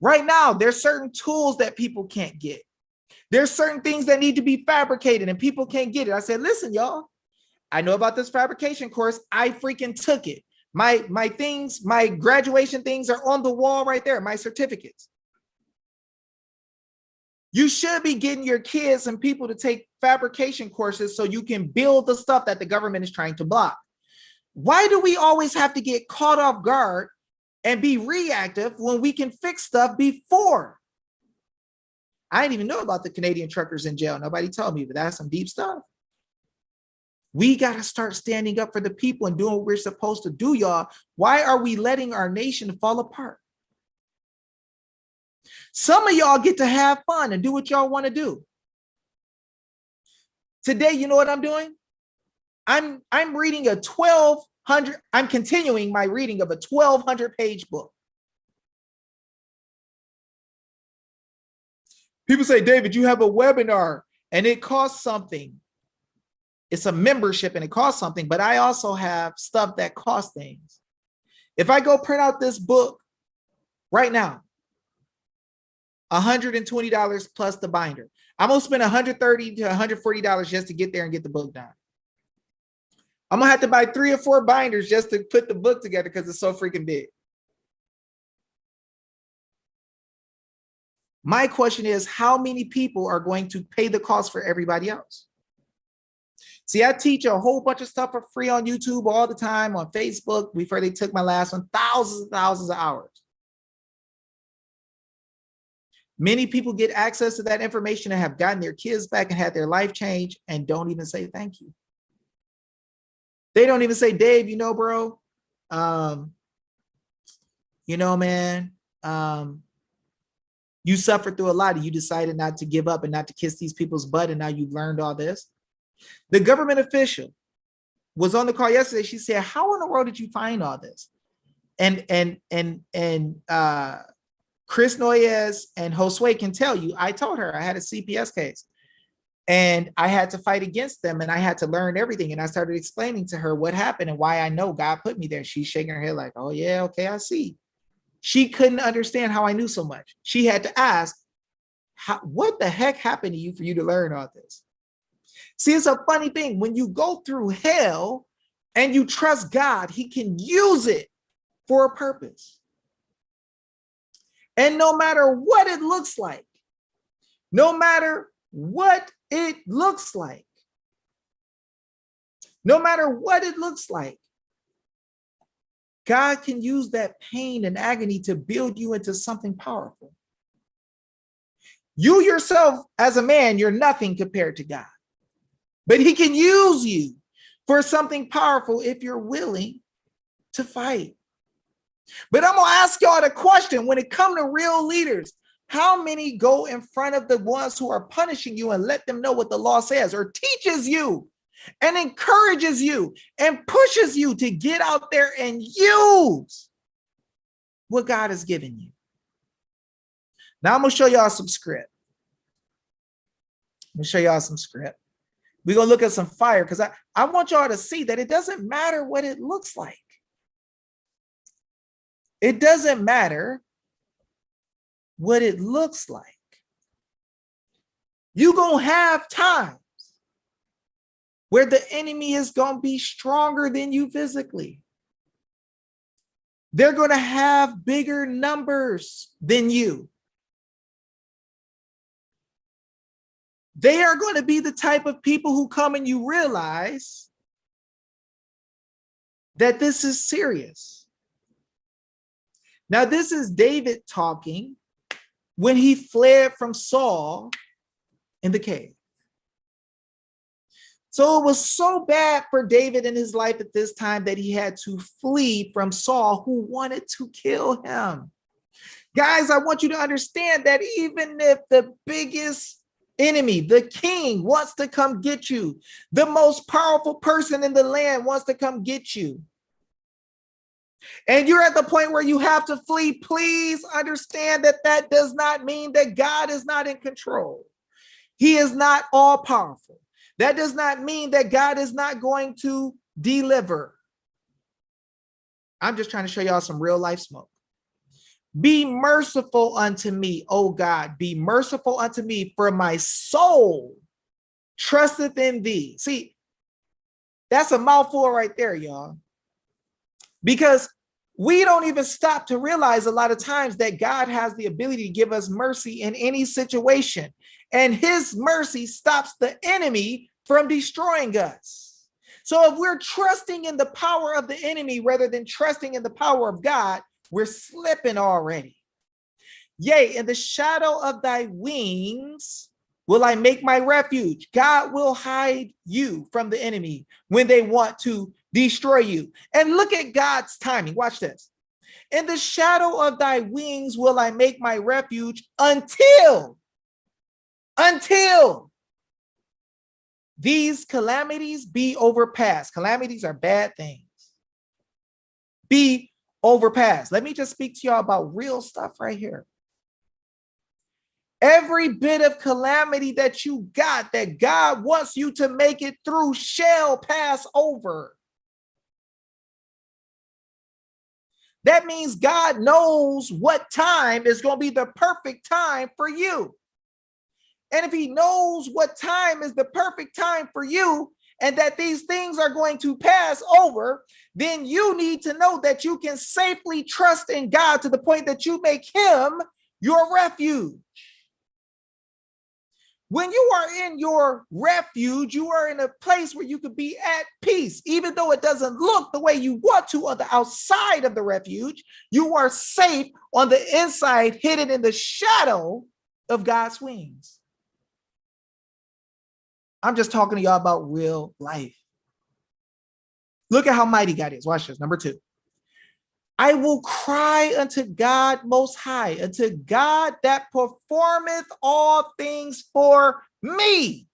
Right now, there's certain tools that people can't get. There's certain things that need to be fabricated and people can't get it. I said, listen, y'all, I know about this fabrication course. I freaking took it. My things, my graduation things are on the wall right there, my certificates. You should be getting your kids and people to take fabrication courses so you can build the stuff that the government is trying to block. Why do we always have to get caught off guard and be reactive when we can fix stuff before? I didn't even know about the Canadian truckers in jail. Nobody told me, but that's some deep stuff. We got to start standing up for the people and doing what we're supposed to do, y'all. Why are we letting our nation fall apart? Some of y'all get to have fun and do what y'all want to do. Today, you know what I'm doing? I'm reading a 12 I'm continuing my reading of a 1,200-page book. People say, David, you have a webinar and it costs something. It's a membership and it costs something, but I also have stuff that costs things. If I go print out this book right now, $120 plus the binder, I'm going to spend $130 to $140 just to get there and get the book done. I'm going to have to buy 3 or 4 binders just to put the book together because it's so freaking big. My question is, how many people are going to pay the cost for everybody else? See, I teach a whole bunch of stuff for free on YouTube all the time, on Facebook. Before they took my last one, thousands and thousands of hours. Many people get access to that information and have gotten their kids back and had their life change and don't even say thank you. They don't even say, Dave, you know, bro, you know, man, you suffered through a lot and you decided not to give up and not to kiss these people's butt. And now you've learned all this. The government official was on the call yesterday. She said, how in the world did you find all this? And Chris Noyes and Josue can tell you, I told her I had a CPS case and I had to fight against them and I had to learn everything. And I started explaining to her what happened and why I know God put me there. She's shaking her head like, oh yeah, okay, I see. She couldn't understand how I knew so much. She had to ask, what the heck happened to you for you to learn all this? See, it's a funny thing. When you go through hell and you trust God, he can use it for a purpose. And no matter what it looks like, no matter what it looks like, no matter what it looks like, God can use that pain and agony to build you into something powerful. You yourself, as a man, you're nothing compared to God. But he can use you for something powerful if you're willing to fight. But I'm going to ask y'all the question, when it comes to real leaders, how many go in front of the ones who are punishing you and let them know what the law says, or teaches you and encourages you and pushes you to get out there and use what God has given you? Now I'm going to show y'all some script. I'm going to show y'all some script. We're going to look at some fire because I want y'all to see that it doesn't matter what it looks like. It doesn't matter what it looks like. You're going to have times where the enemy is going to be stronger than you physically. They're going to have bigger numbers than you. They are going to be the type of people who come and you realize that this is serious. Now, this is David talking when he fled from Saul in the cave. So it was so bad for David in his life at this time that he had to flee from Saul, who wanted to kill him. Guys, I want you to understand that even if the biggest enemy, the king, wants to come get you, the most powerful person in the land wants to come get you, and you're at the point where you have to flee, please understand that that does not mean that God is not in control. He is not all powerful. That does not mean that God is not going to deliver. I'm just trying to show y'all some real life smoke. Be merciful unto me, O God. Be merciful unto me, for my soul trusteth in thee. See, that's a mouthful right there, y'all. Because we don't even stop to realize a lot of times that God has the ability to give us mercy in any situation. And his mercy stops the enemy from destroying us. So if we're trusting in the power of the enemy rather than trusting in the power of God, we're slipping already. Yea, in the shadow of thy wings will I make my refuge. God will hide you from the enemy when they want to destroy you. And look at God's timing. Watch this. In the shadow of thy wings will I make my refuge until these calamities be overpassed. Calamities are bad things. be overpassed. Let me just speak to y'all about real stuff right here. Every bit of calamity that you got that God wants you to make it through shall pass over. That means God knows what time is going to be the perfect time for you. And if he knows what time is the perfect time for you and that these things are going to pass over, then you need to know that you can safely trust in God to the point that you make him your refuge. When you are in your refuge, you are in a place where you could be at peace, even though it doesn't look the way you want to on the outside of the refuge. You are safe on the inside, hidden in the shadow of God's wings. I'm just talking to y'all about real life. Look at how mighty God is. Watch this. Number 2. I will cry unto God most high, unto God that performeth all things for me.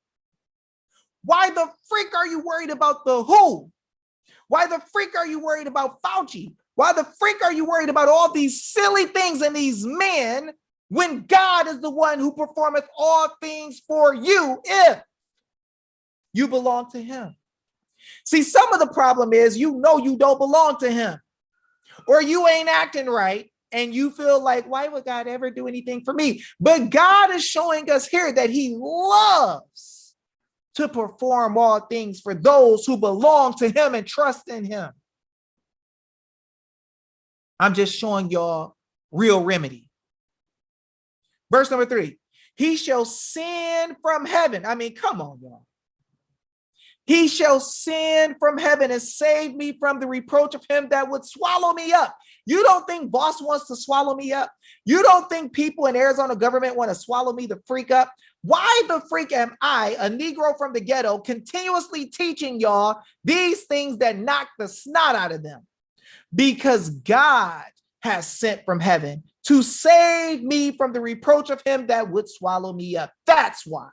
Why the freak are you worried about the who? Why the freak are you worried about Fauci? Why the freak are you worried about all these silly things and these men when God is the one who performeth all things for you if you belong to him? See, some of the problem is you know you don't belong to him. Or you ain't acting right and you feel like, why would God ever do anything for me? But God is showing us here that he loves to perform all things for those who belong to him and trust in him. I'm just showing y'all real remedy. Verse number 3, he shall send from heaven. I mean, come on, y'all. He shall send from heaven and save me from the reproach of him that would swallow me up. You don't think boss wants to swallow me up? You don't think people in Arizona government want to swallow me the freak up? Why the freak am I, a Negro from the ghetto, continuously teaching y'all these things that knock the snot out of them? Because God has sent from heaven to save me from the reproach of him that would swallow me up. That's why.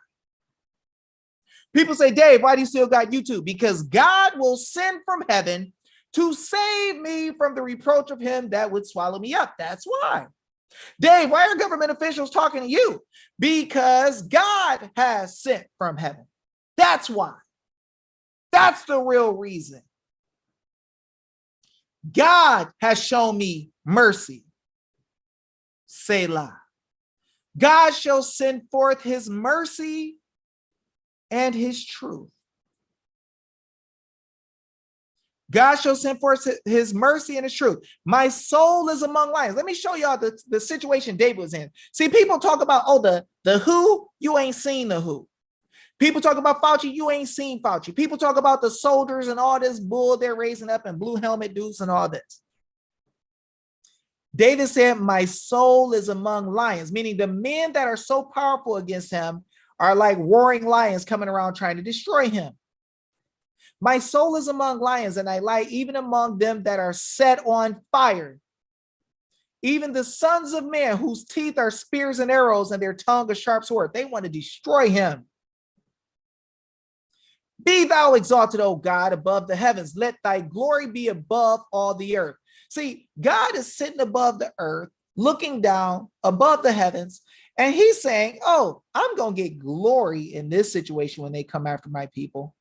People say, Dave, why do you still got YouTube? Because God will send from heaven to save me from the reproach of him that would swallow me up. That's why. Dave, why are government officials talking to you? Because God has sent from heaven. That's why. That's the real reason. God has shown me mercy. Selah. God shall send forth his mercy and his truth. God shall send forth his mercy and his truth. My soul is among lions. Let me show y'all the situation David was in. See, people talk about, oh, the who, you ain't seen the who. People talk about Fauci, you ain't seen Fauci. People talk about the soldiers and all this bull they're raising up and blue helmet dudes and all this. David said, my soul is among lions, meaning the men that are so powerful against him are like roaring lions coming around trying to destroy him. My soul is among lions, and I lie even among them that are set on fire. Even the sons of men whose teeth are spears and arrows and their tongue a sharp sword. They want to destroy him. Be thou exalted, O God, above the heavens. Let thy glory be above all the earth. See, God is sitting above the earth, looking down above the heavens. And he's saying, oh, I'm going to get glory in this situation when they come after my people.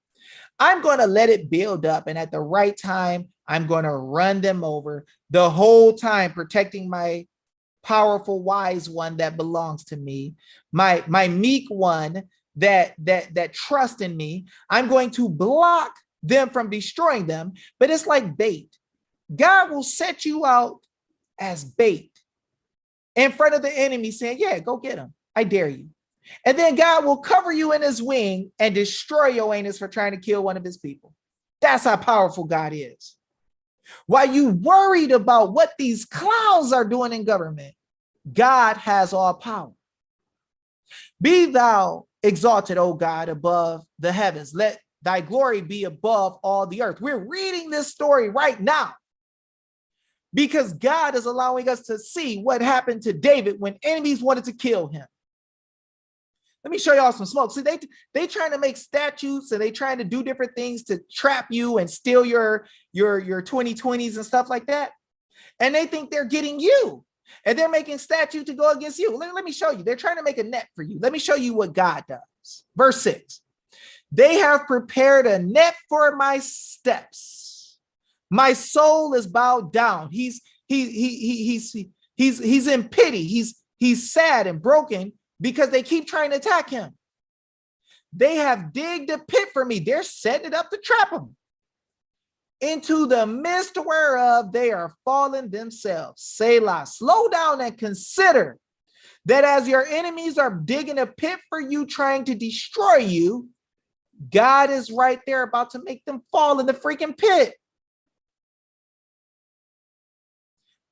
I'm going to let it build up. And at the right time, I'm going to run them over the whole time, protecting my powerful, wise one that belongs to me, my meek one that trust in me. I'm going to block them from destroying them. But it's like bait. God will set you out as bait in front of the enemy saying, yeah, go get him. I dare you. And then God will cover you in his wing and destroy your anus for trying to kill one of his people. That's how powerful God is. While you worried about what these clowns are doing in government, God has all power. Be thou exalted, O God, above the heavens. Let thy glory be above all the earth. We're reading this story right now because God is allowing us to see what happened to David when enemies wanted to kill him. Let me show y'all some smoke. See, they trying to make statutes and they trying to do different things to trap you and steal your 2020s and stuff like that. And they think they're getting you. And they're making statute to go against you. Let me show you. They're trying to make a net for you. Let me show you what God does. Verse 6. They have prepared a net for my steps. My soul is bowed down. He's in pity. He's sad and broken because they keep trying to attack him. They have digged a pit for me. They're setting it up to trap him. Into the midst whereof they are fallen themselves. Selah. Slow down and consider that as your enemies are digging a pit for you, trying to destroy you, God is right there about to make them fall in the freaking pit.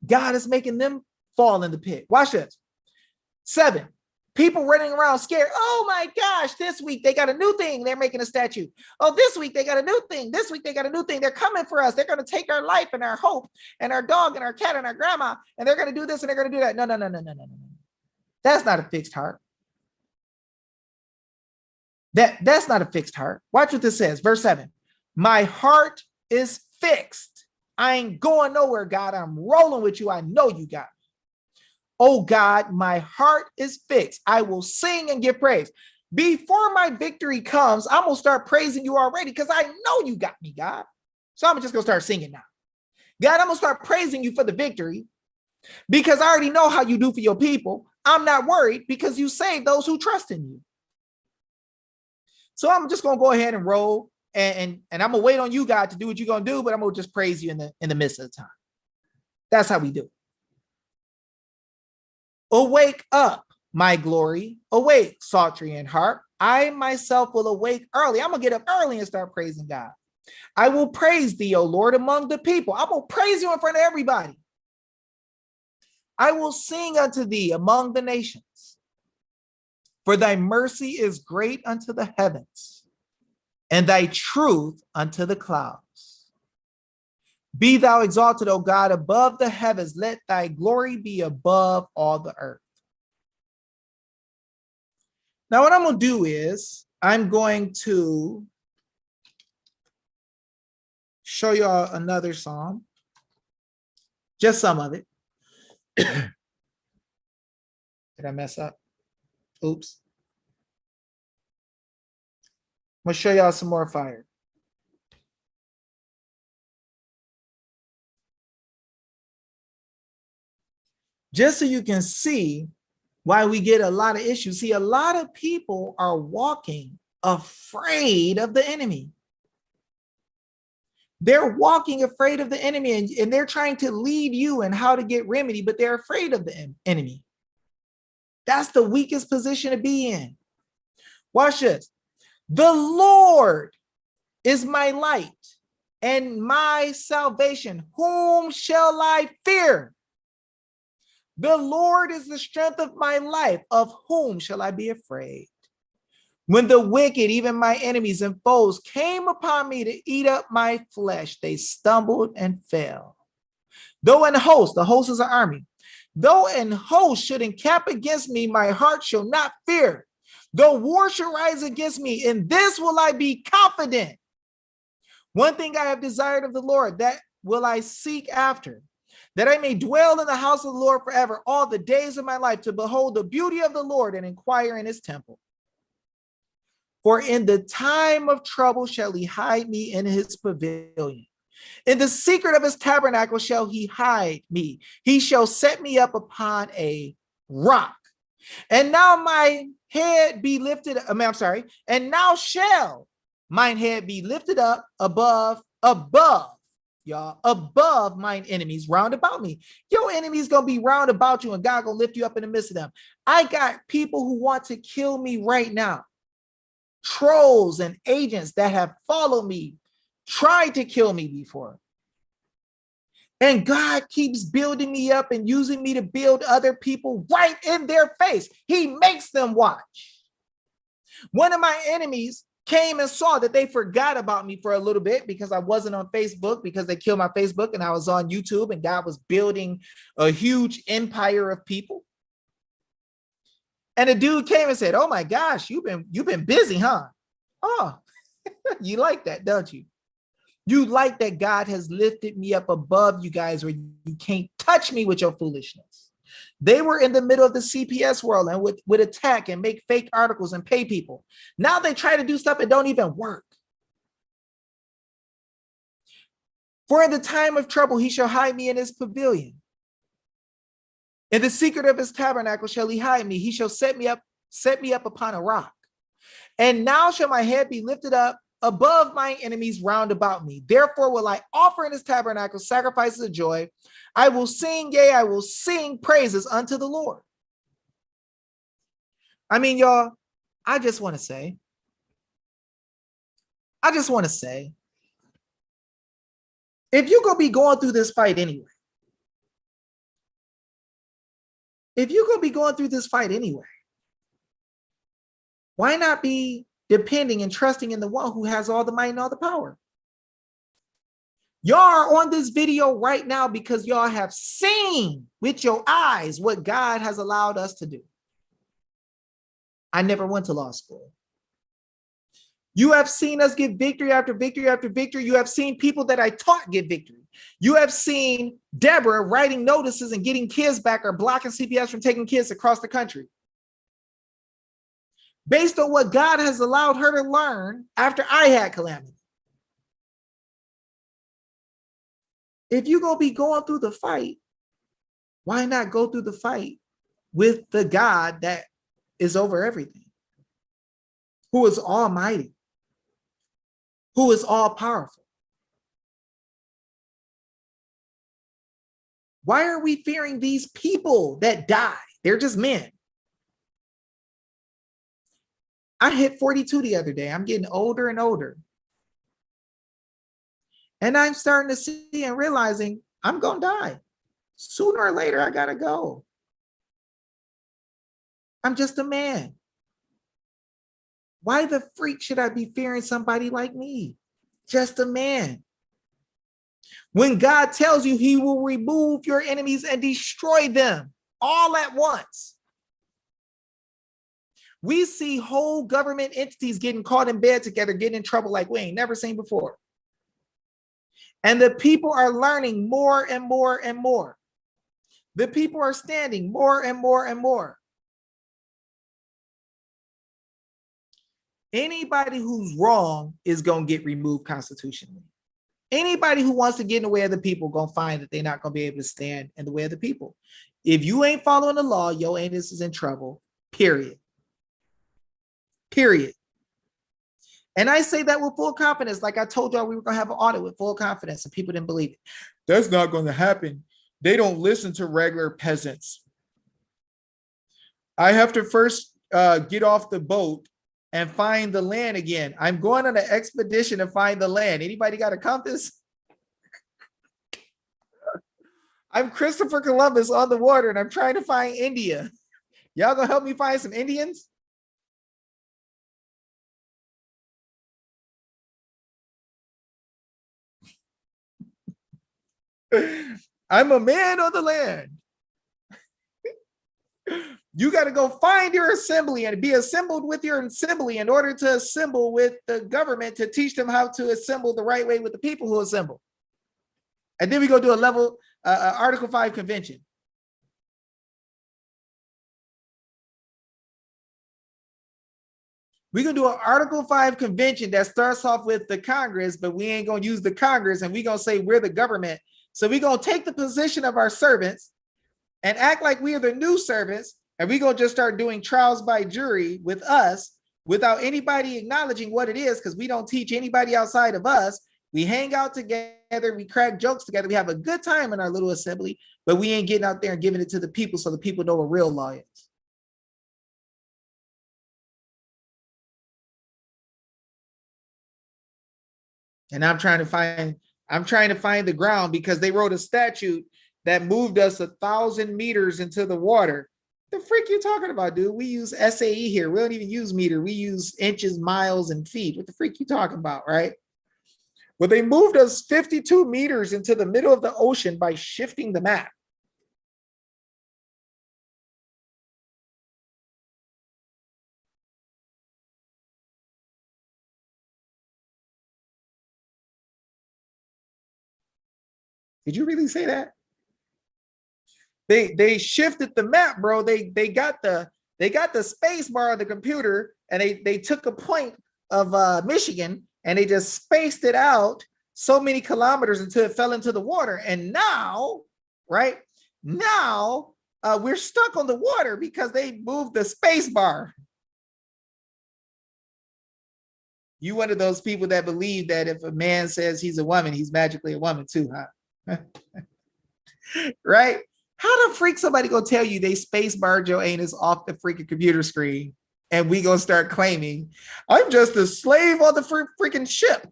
God is making them fall in the pit. Watch this. 7. People running around scared. Oh my gosh, this week they got a new thing. They're making a statue. Oh, this week they got a new thing. This week they got a new thing. They're coming for us. They're going to take our life and our hope and our dog and our cat and our grandma. And they're going to do this and they're going to do that. No. That's not a fixed heart. That's not a fixed heart. Watch what this says. Verse 7. My heart is fixed. I ain't going nowhere, God. I'm rolling with you. I know you got me. Oh God, my heart is fixed. I will sing and give praise. Before my victory comes, I'm going to start praising you already because I know you got me, God. So I'm just going to start singing now. God, I'm going to start praising you for the victory because I already know how you do for your people. I'm not worried because you save those who trust in you. So I'm just going to go ahead and roll and I'm going to wait on you, God, to do what you're going to do, but I'm going to just praise you in the midst of the time. That's how we do it. Awake up, my glory. Awake, psaltery and harp. I myself will awake early. I'm going to get up early and start praising God. I will praise thee, O Lord, among the people. I'm going to praise you in front of everybody. I will sing unto thee among the nations. For thy mercy is great unto the heavens, and thy truth unto the clouds. Be thou exalted, O God, above the heavens. Let thy glory be above all the earth. Now, what I'm going to do is I'm going to show y'all another psalm, just some of it. Did I mess up? Oops. I'm going to show y'all some more fire. Just so you can see why we get a lot of issues. See, a lot of people are walking afraid of the enemy. They're walking afraid of the enemy and they're trying to lead you in how to get remedy, but they're afraid of the enemy. That's the weakest position to be in. Watch this. The Lord is my light and my salvation. Whom shall I fear? The Lord is the strength of my life. Of whom shall I be afraid? When the wicked, even my enemies and foes, came upon me to eat up my flesh, they stumbled and fell. Though an host, the host is an army, though an host should encamp against me, my heart shall not fear. Though war shall rise against me, in this will I be confident. One thing I have desired of the Lord, that will I seek after, that I may dwell in the house of the Lord forever, all the days of my life, to behold the beauty of the Lord and inquire in his temple. For in the time of trouble shall he hide me in his pavilion. In the secret of his tabernacle shall he hide me. He shall set me up upon a rock. And now my head be lifted, and now shall mine head be lifted up above, y'all, above mine enemies round about me. Your enemies gonna be round about you and God gonna lift you up in the midst of them. I got people who want to kill me right now. Trolls and agents that have followed me, tried to kill me before. And God keeps building me up and using me to build other people right in their face. He makes them watch. One of my enemies came and saw that they forgot about me for a little bit because I wasn't on Facebook, because they killed my Facebook, and I was on YouTube, and God was building a huge empire of people. And the dude came and said, "Oh my gosh, you've been busy, huh? Oh, you like that, don't you? You like that God has lifted me up above you guys where you can't touch me with your foolishness." They were in the middle of the CPS world and would attack and make fake articles and pay people. Now they try to do stuff that don't even work. For in the time of trouble, he shall hide me in his pavilion. In the secret of his tabernacle shall he hide me. He shall set me up upon a rock. And now shall my head be lifted up above my enemies round about me. Therefore will I offer in his tabernacle sacrifices of joy. I will sing, yea, I will sing praises unto the Lord. I mean, y'all, I just want to say, if you're going to be going through this fight anyway, why not be depending and trusting in the one who has all the might and all the power? Y'all are on this video right now because y'all have seen with your eyes what God has allowed us to do. I never went to law school. You have seen us get victory after victory after victory. You have seen people that I taught get victory. You have seen Deborah writing notices and getting kids back or blocking CPS from taking kids across the country, based on what God has allowed her to learn after I had calamity. If you're going to be going through the fight, why not go through the fight with the God that is over everything, who is almighty, who is all powerful? Why are we fearing these people that die? They're just men. I hit 42 the other day. I'm getting older and older. And I'm starting to see and realizing I'm going to die. Sooner or later, I got to go. I'm just a man. Why the freak should I be fearing somebody like me? Just a man. When God tells you he will remove your enemies and destroy them all at once. We see whole government entities getting caught in bed together, getting in trouble like we ain't never seen before. And the people are learning more and more and more. The people are standing more and more and more. Anybody who's wrong is going to get removed constitutionally. Anybody who wants to get in the way of the people going to find that they're not going to be able to stand in the way of the people. If you ain't following the law, your anus is in trouble, period. Period. And I say that with full confidence. Like I told y'all, we were going to have an audit with full confidence, and people didn't believe it. That's not going to happen. They don't listen to regular peasants. I have to first get off the boat and find the land again. I'm going on an expedition to find the land. Anybody got a compass? I'm Christopher Columbus on the water, and I'm trying to find India. Y'all gonna help me find some Indians? I'm a man on the land. You got to go find your assembly and be assembled with your assembly in order to assemble with the government to teach them how to assemble the right way with the people who assemble. And then we go do a level Article 5 convention. We're going to do an Article 5 convention that starts off with the Congress, but we ain't going to use the Congress, and we're going to say we're the government. So we're going to take the position of our servants and act like we are the new servants, and we're going to just start doing trials by jury with us without anybody acknowledging what it is, because we don't teach anybody outside of us. We hang out together, we crack jokes together, we have a good time in our little assembly, but we ain't getting out there and giving it to the people so the people know what real law is. And I'm trying to find the ground, because they wrote a statute that moved us 1,000 meters into the water. The freak you talking about, dude? We use SAE here. We don't even use meter. We use inches, miles, and feet. What the freak you talking about, right? Well, they moved us 52 meters into the middle of the ocean by shifting the map. Did you really say that? They shifted the map, bro. They got the space bar on the computer, and they took a point of Michigan, and they just spaced it out so many kilometers until it fell into the water. And now, right now, we're stuck on the water because they moved the space bar. You one of those people that believe that if a man says he's a woman, he's magically a woman too, huh? Right? How the freak somebody gonna tell you they space barred your anus off the freaking computer screen, and we gonna start claiming I'm just a slave on the freaking ship?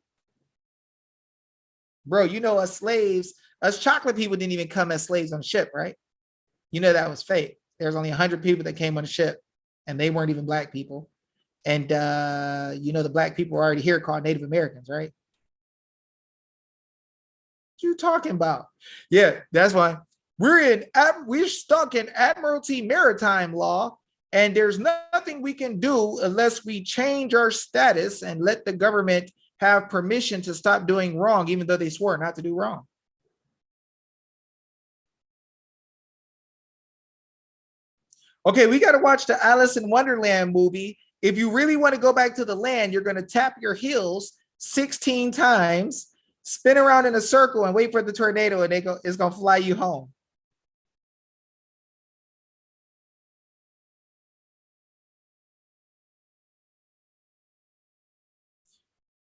Bro, you know us slaves, us chocolate people didn't even come as slaves on the ship, right? You know that was fake. There's only 100 people that came on the ship, and they weren't even black people. And the black people were already here called Native Americans, right? What you talking about? Yeah, that's why we're stuck in Admiralty maritime law, and there's nothing we can do unless we change our status and let the government have permission to stop doing wrong, even though they swore not to do wrong. Okay, we got to watch the Alice in Wonderland movie. If you really want to go back to the land, you're going to tap your heels 16 times, spin around in a circle, and wait for the tornado, and it's going to fly you home.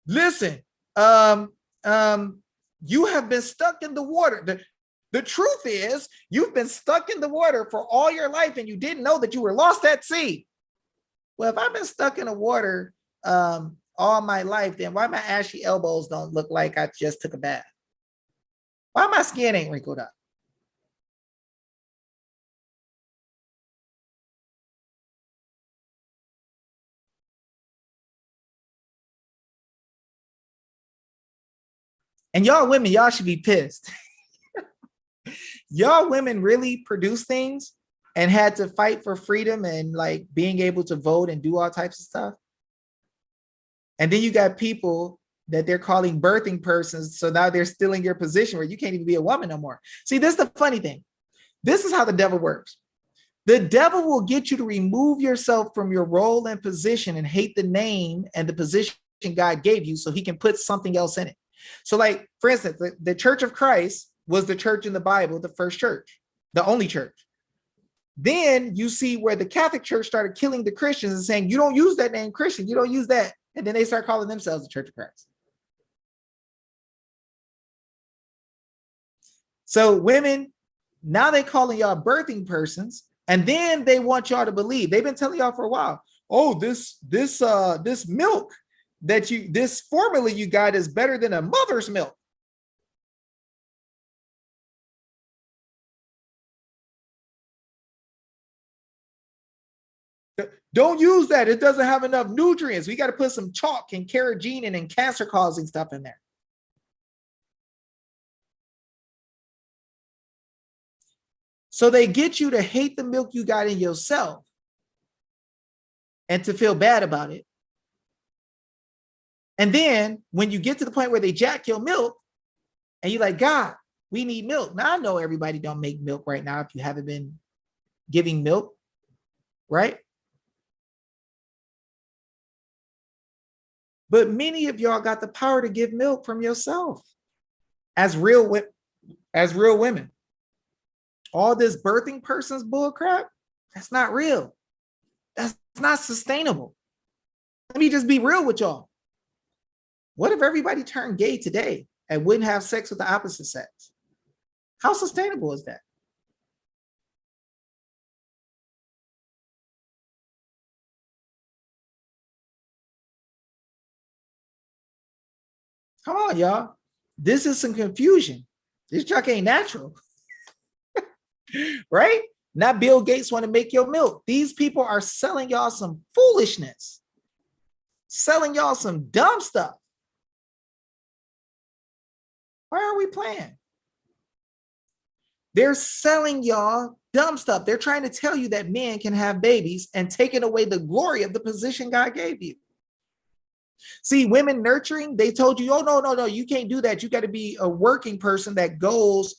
Listen, you have been stuck in the water. The truth is, you've been stuck in the water for all your life, and you didn't know that you were lost at sea. Well, if I've been stuck in the water all my life, then why my ashy elbows don't look like I just took a bath? Why my skin ain't wrinkled up? And y'all women, y'all should be pissed. Y'all women really produce things and had to fight for freedom and like being able to vote and do all types of stuff. And then you got people that they're calling birthing persons. So now they're still in your position where you can't even be a woman no more. See, this is the funny thing. This is how the devil works. The devil will get you to remove yourself from your role and position and hate the name and the position God gave you so he can put something else in it. So like, for instance, the Church of Christ was the church in the Bible, the first church, the only church. Then you see where the Catholic Church started killing the Christians and saying, you don't use that name Christian, you don't use that. And then they start calling themselves the Church of Christ. So women, now they calling y'all birthing persons, and then they want y'all to believe. They've been telling y'all for a while, oh, this milk this formula you got is better than a mother's milk. Don't use that. It doesn't have enough nutrients. We got to put some chalk and carrageenan and cancer causing stuff in there. So they get you to hate the milk you got in yourself and to feel bad about it. And then when you get to the point where they jack your milk and you're like, God, we need milk. Now I know everybody don't make milk right now if you haven't been giving milk, right? But many of y'all got the power to give milk from yourself as real women. All this birthing person's bull crap, that's not real. That's not sustainable. Let me just be real with y'all. What if everybody turned gay today and wouldn't have sex with the opposite sex? How sustainable is that? Come on, y'all. This is some confusion. This junk ain't natural. Right? Not Bill Gates want to make your milk. These people are selling y'all some foolishness, selling y'all some dumb stuff. Why are we playing? They're selling y'all dumb stuff. They're trying to tell you that men can have babies and taking away the glory of the position God gave you. See, women nurturing, they told you, oh, no, no, no, you can't do that. You got to be a working person that goes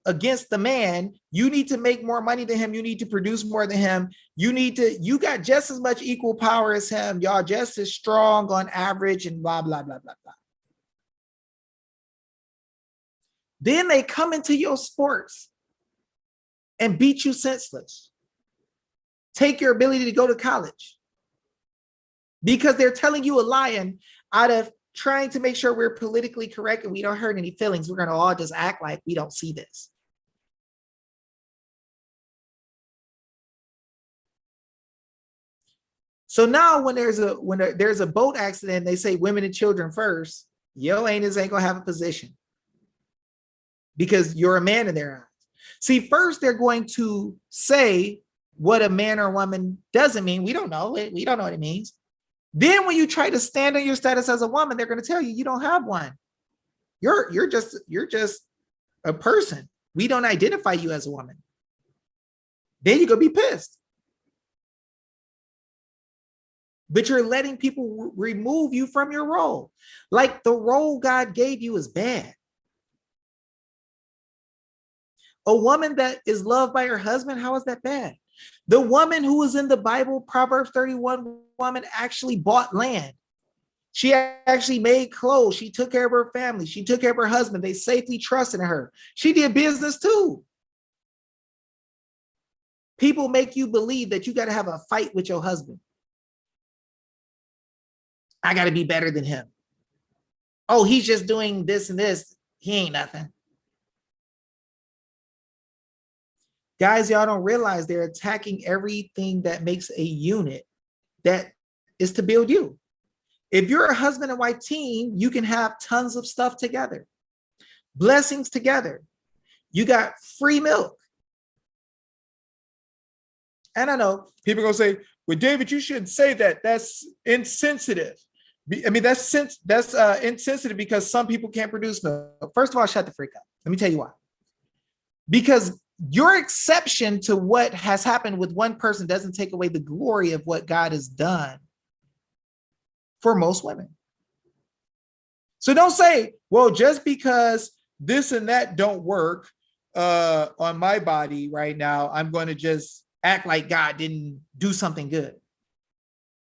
against the man. You need to make more money than him. You need to produce more than him. You got just as much equal power as him. Y'all just as strong on average and blah, blah, blah, blah, blah. Then they come into your sports and beat you senseless. Take your ability to go to college because they're telling you a lie, and out of trying to make sure we're politically correct and we don't hurt any feelings, we're going to all just act like we don't see this. So now when there's a boat accident, they say women and children first, your anus ain't gonna have a position because you're a man in their eyes. See, first they're going to say what a man or a woman doesn't mean. We don't know it. We don't know what it means. Then when you try to stand on your status as a woman, they're going to tell you you don't have one. You're just a person. We don't identify you as a woman. Then you're going to be pissed. But you're letting people remove you from your role. Like the role God gave you is bad. A woman that is loved by her husband, how is that bad? The woman who was in the Bible, Proverbs 31 woman, actually bought land. She actually made clothes. She took care of her family. She took care of her husband. They safely trusted in her. She did business too. People make you believe that you got to have a fight with your husband. I got to be better than him. Oh, he's just doing this and this. He ain't nothing. Guys, y'all don't realize they're attacking everything that makes a unit that is to build you. If you're a husband and wife team, you can have tons of stuff together, blessings together. You got free milk. And I know people are going to say, well, David, you shouldn't say that. That's insensitive. I mean, that's insensitive because some people can't produce milk. First of all, shut the freak up. Let me tell you why. Because your exception to what has happened with one person doesn't take away the glory of what God has done for most women. So don't say, well, just because this and that don't work on my body right now, I'm going to just act like God didn't do something good.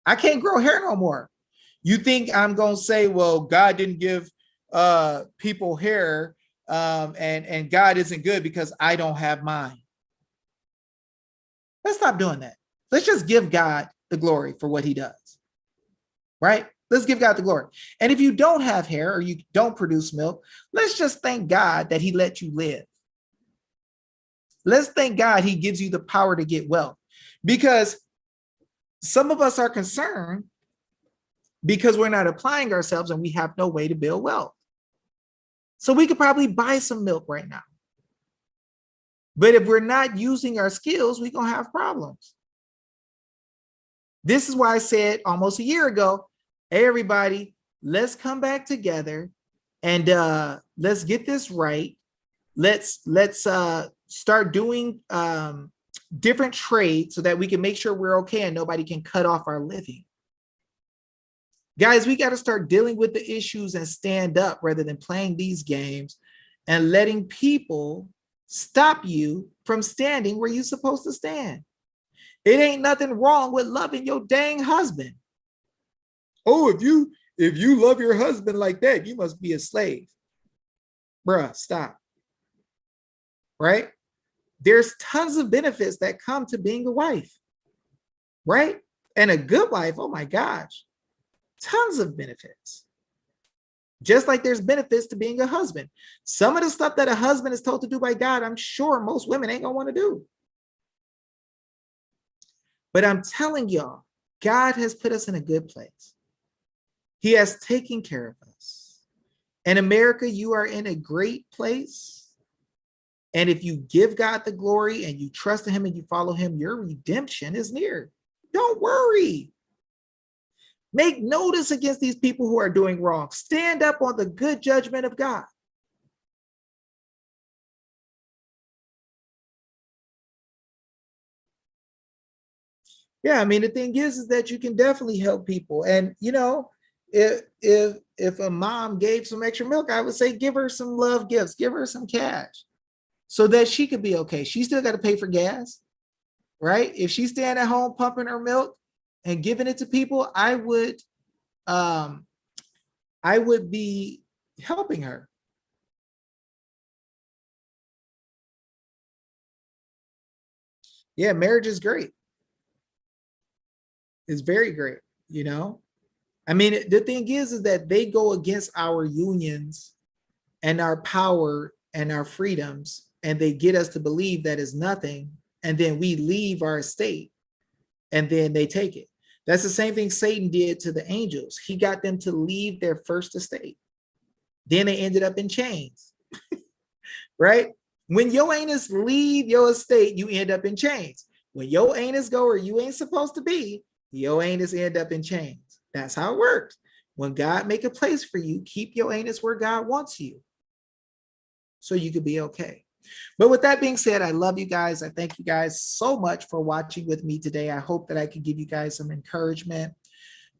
I can't grow hair no more. You think I'm going to say, well, God didn't give people hair and God isn't good because I don't have mine. Let's stop doing that. Let's just give God the glory for what he does. Right? Let's give God the glory. And if you don't have hair or you don't produce milk, let's just thank God that he let you live. Let's thank God he gives you the power to get wealth. Because some of us are concerned because we're not applying ourselves and we have no way to build wealth. So we could probably buy some milk right now. But if we're not using our skills, we're going to have problems. This is why I said almost a year ago, hey, everybody, let's come back together and let's get this right. Let's start doing different trades so that we can make sure we're okay and nobody can cut off our living. Guys, we got to start dealing with the issues and stand up rather than playing these games and letting people stop you from standing where you're supposed to stand. It ain't nothing wrong with loving your dang husband. Oh, if you love your husband like that, you must be a slave. Bruh, stop. Right? There's tons of benefits that come to being a wife. Right? And a good wife, oh my gosh. Tons of benefits. Just like there's benefits to being a husband. Some of the stuff that a husband is told to do by God, I'm sure most women ain't gonna want to do. But I'm telling y'all, God has put us in a good place. He has taken care of us. In America, you are in a great place. And if you give God the glory and you trust in him and you follow him, your redemption is near. Don't worry. Make notice against these people who are doing wrong. Stand up on the good judgment of God. Yeah, I mean, the thing is that you can definitely help people. And, you know, If a mom gave some extra milk, I would say give her some love gifts, give her some cash so that she could be okay. She still got to pay for gas, right? If she's staying at home pumping her milk and giving it to people, um I would be helping her. Yeah, marriage is great. It's very great, you know. I mean, the thing is that they go against our unions and our power and our freedoms, and they get us to believe that is nothing, and then we leave our estate, and then they take it. That's the same thing Satan did to the angels. He got them to leave their first estate. Then they ended up in chains, right? When your anus leave your estate, you end up in chains. When your anus go where you ain't supposed to be, your anus end up in chains. That's how it works. When God make a place for you, keep your anus where God wants you so you could be okay. But with that being said, I love you guys. I thank you guys so much for watching with me today. I hope that I can give you guys some encouragement.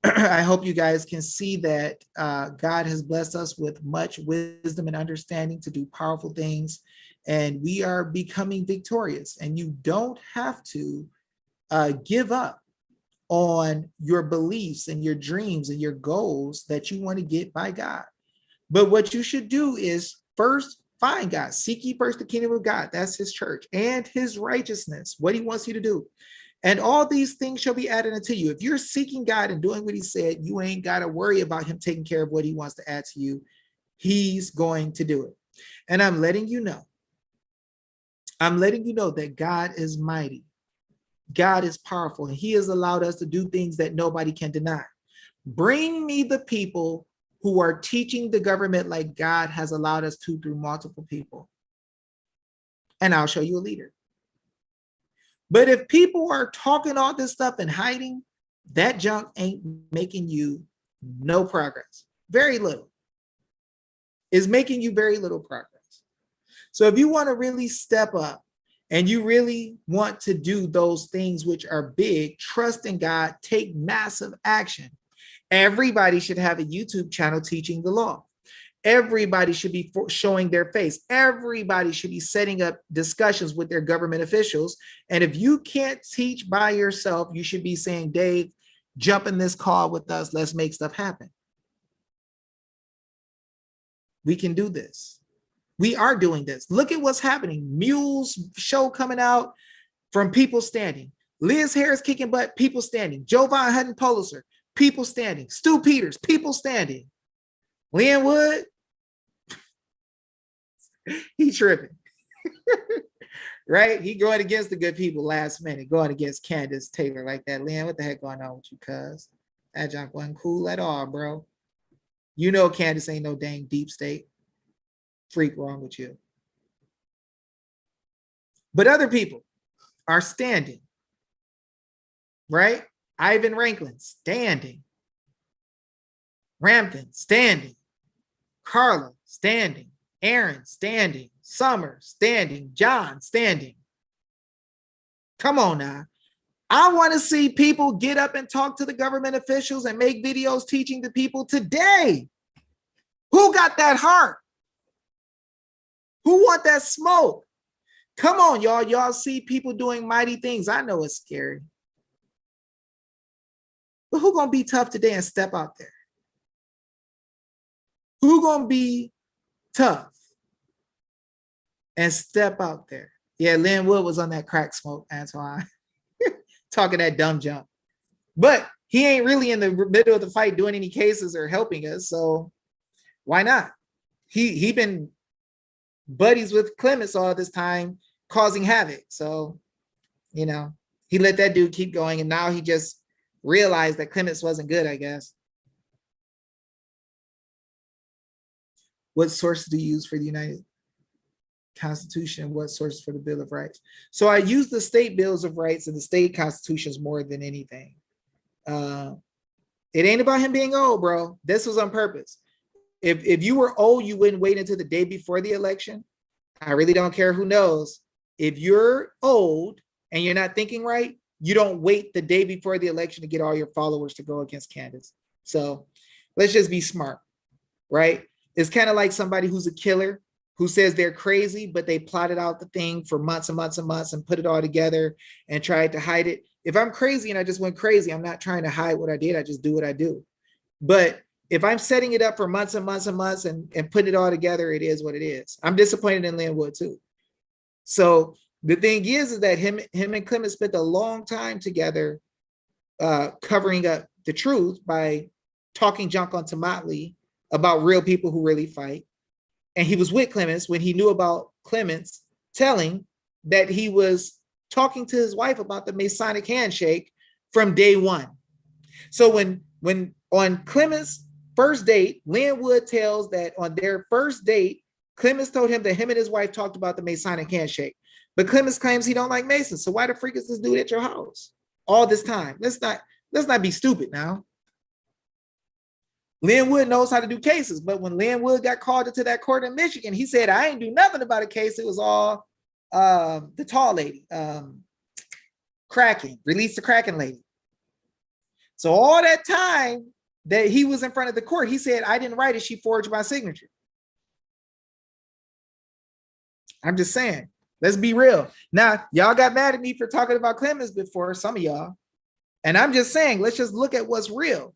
I hope you guys can see that God has blessed us with much wisdom and understanding to do powerful things, and we are becoming victorious. And you don't have to give up on your beliefs and your dreams and your goals that you want to get by God. But what you should do is first find God. Seek ye first the kingdom of God. That's his church and his righteousness, what he wants you to do. And all these things shall be added unto you. If you're seeking God and doing what he said, you ain't got to worry about him taking care of what he wants to add to you. He's going to do it. And I'm letting you know that God is mighty. God is powerful, and he has allowed us to do things that nobody can deny. Bring me the people who are teaching the government like God has allowed us to through multiple people, and I'll show you a leader. But if people are talking all this stuff and hiding, that junk ain't making you no progress. Very little. Is making you very little progress. So if you want to really step up and you really want to do those things which are big, trust in God, take massive action. Everybody should have a YouTube channel teaching the law. Everybody should be showing their face. Everybody should be setting up discussions with their government officials. And if you can't teach by yourself, you should be saying, Dave, jump in this call with us. Let's make stuff happen. We can do this. We are doing this. Look at what's happening. Mule's show coming out from people standing. Liz Harris kicking butt, people standing. Jovan Hutton Pulitzer, people standing. Stu Peters, people standing. Lynn Wood, he tripping. Right? He going against the good people last minute, going against Candace Taylor like that. Lynn, what the heck going on with you, cuz? That junk wasn't cool at all, bro. You know Candace ain't no dang deep state. Freak wrong with you. But other people are standing, right? Ivan Ranklin, standing. Rampton, standing. Carla, standing. Aaron, standing. Summer, standing. John, standing. Come on now. I want to see people get up and talk to the government officials and make videos teaching the people today. Who got that heart? Who want that smoke? Come on, y'all. Y'all see people doing mighty things. I know it's scary. But who gonna be tough today and step out there? Who gonna be tough and step out there? Yeah, Lynn Wood was on that crack smoke, Antoine. Talking that dumb junk. But he ain't really in the middle of the fight doing any cases or helping us. So why not? He been buddies with Clements all this time, causing havoc. So, you know, he let that dude keep going, and now he just realized that Clements wasn't good, I guess. What sources do you use for the United Constitution? What sources for the Bill of Rights? So I use the state bills of rights and the state constitutions more than anything. It ain't about him being old, bro. This was on purpose. If you were old, you wouldn't wait until the day before the election. I really don't care who knows. If you're old and you're not thinking right, you don't wait the day before the election to get all your followers to go against candidates. So Let's just be smart, right? It's kind of like somebody who's a killer who says they're crazy, but they plotted out the thing for months and months and months and put it all together and tried to hide it. If I'm crazy and I just went crazy, I'm not trying to hide what I did. I just do what I do. But if I'm setting it up for months and months and months and putting it all together, it is what it is. I'm disappointed in Linwood too. So the thing is that him and Clement spent a long time together covering up the truth by talking junk onto Motley about real people who really fight. And he was with Clemens when he knew about Clemens telling that he was talking to his wife about the Masonic handshake from day one. So when on Clemens' first date, Linwood tells that on their first date, Clemens told him that him and his wife talked about the Masonic handshake. But Clemens claims he don't like Masons. So why the freak is this dude at your house all this time? Let's not be stupid now. Linwood knows how to do cases, but when Linwood got called into that court in Michigan, he said, I ain't do nothing about a case. It was all the tall lady, Kraken, release the Kraken lady. So all that time that he was in front of the court, he said, I didn't write it. She forged my signature. I'm just saying, let's be real. Now, y'all got mad at me for talking about Clemens before, some of y'all. And I'm just saying, let's just look at what's real.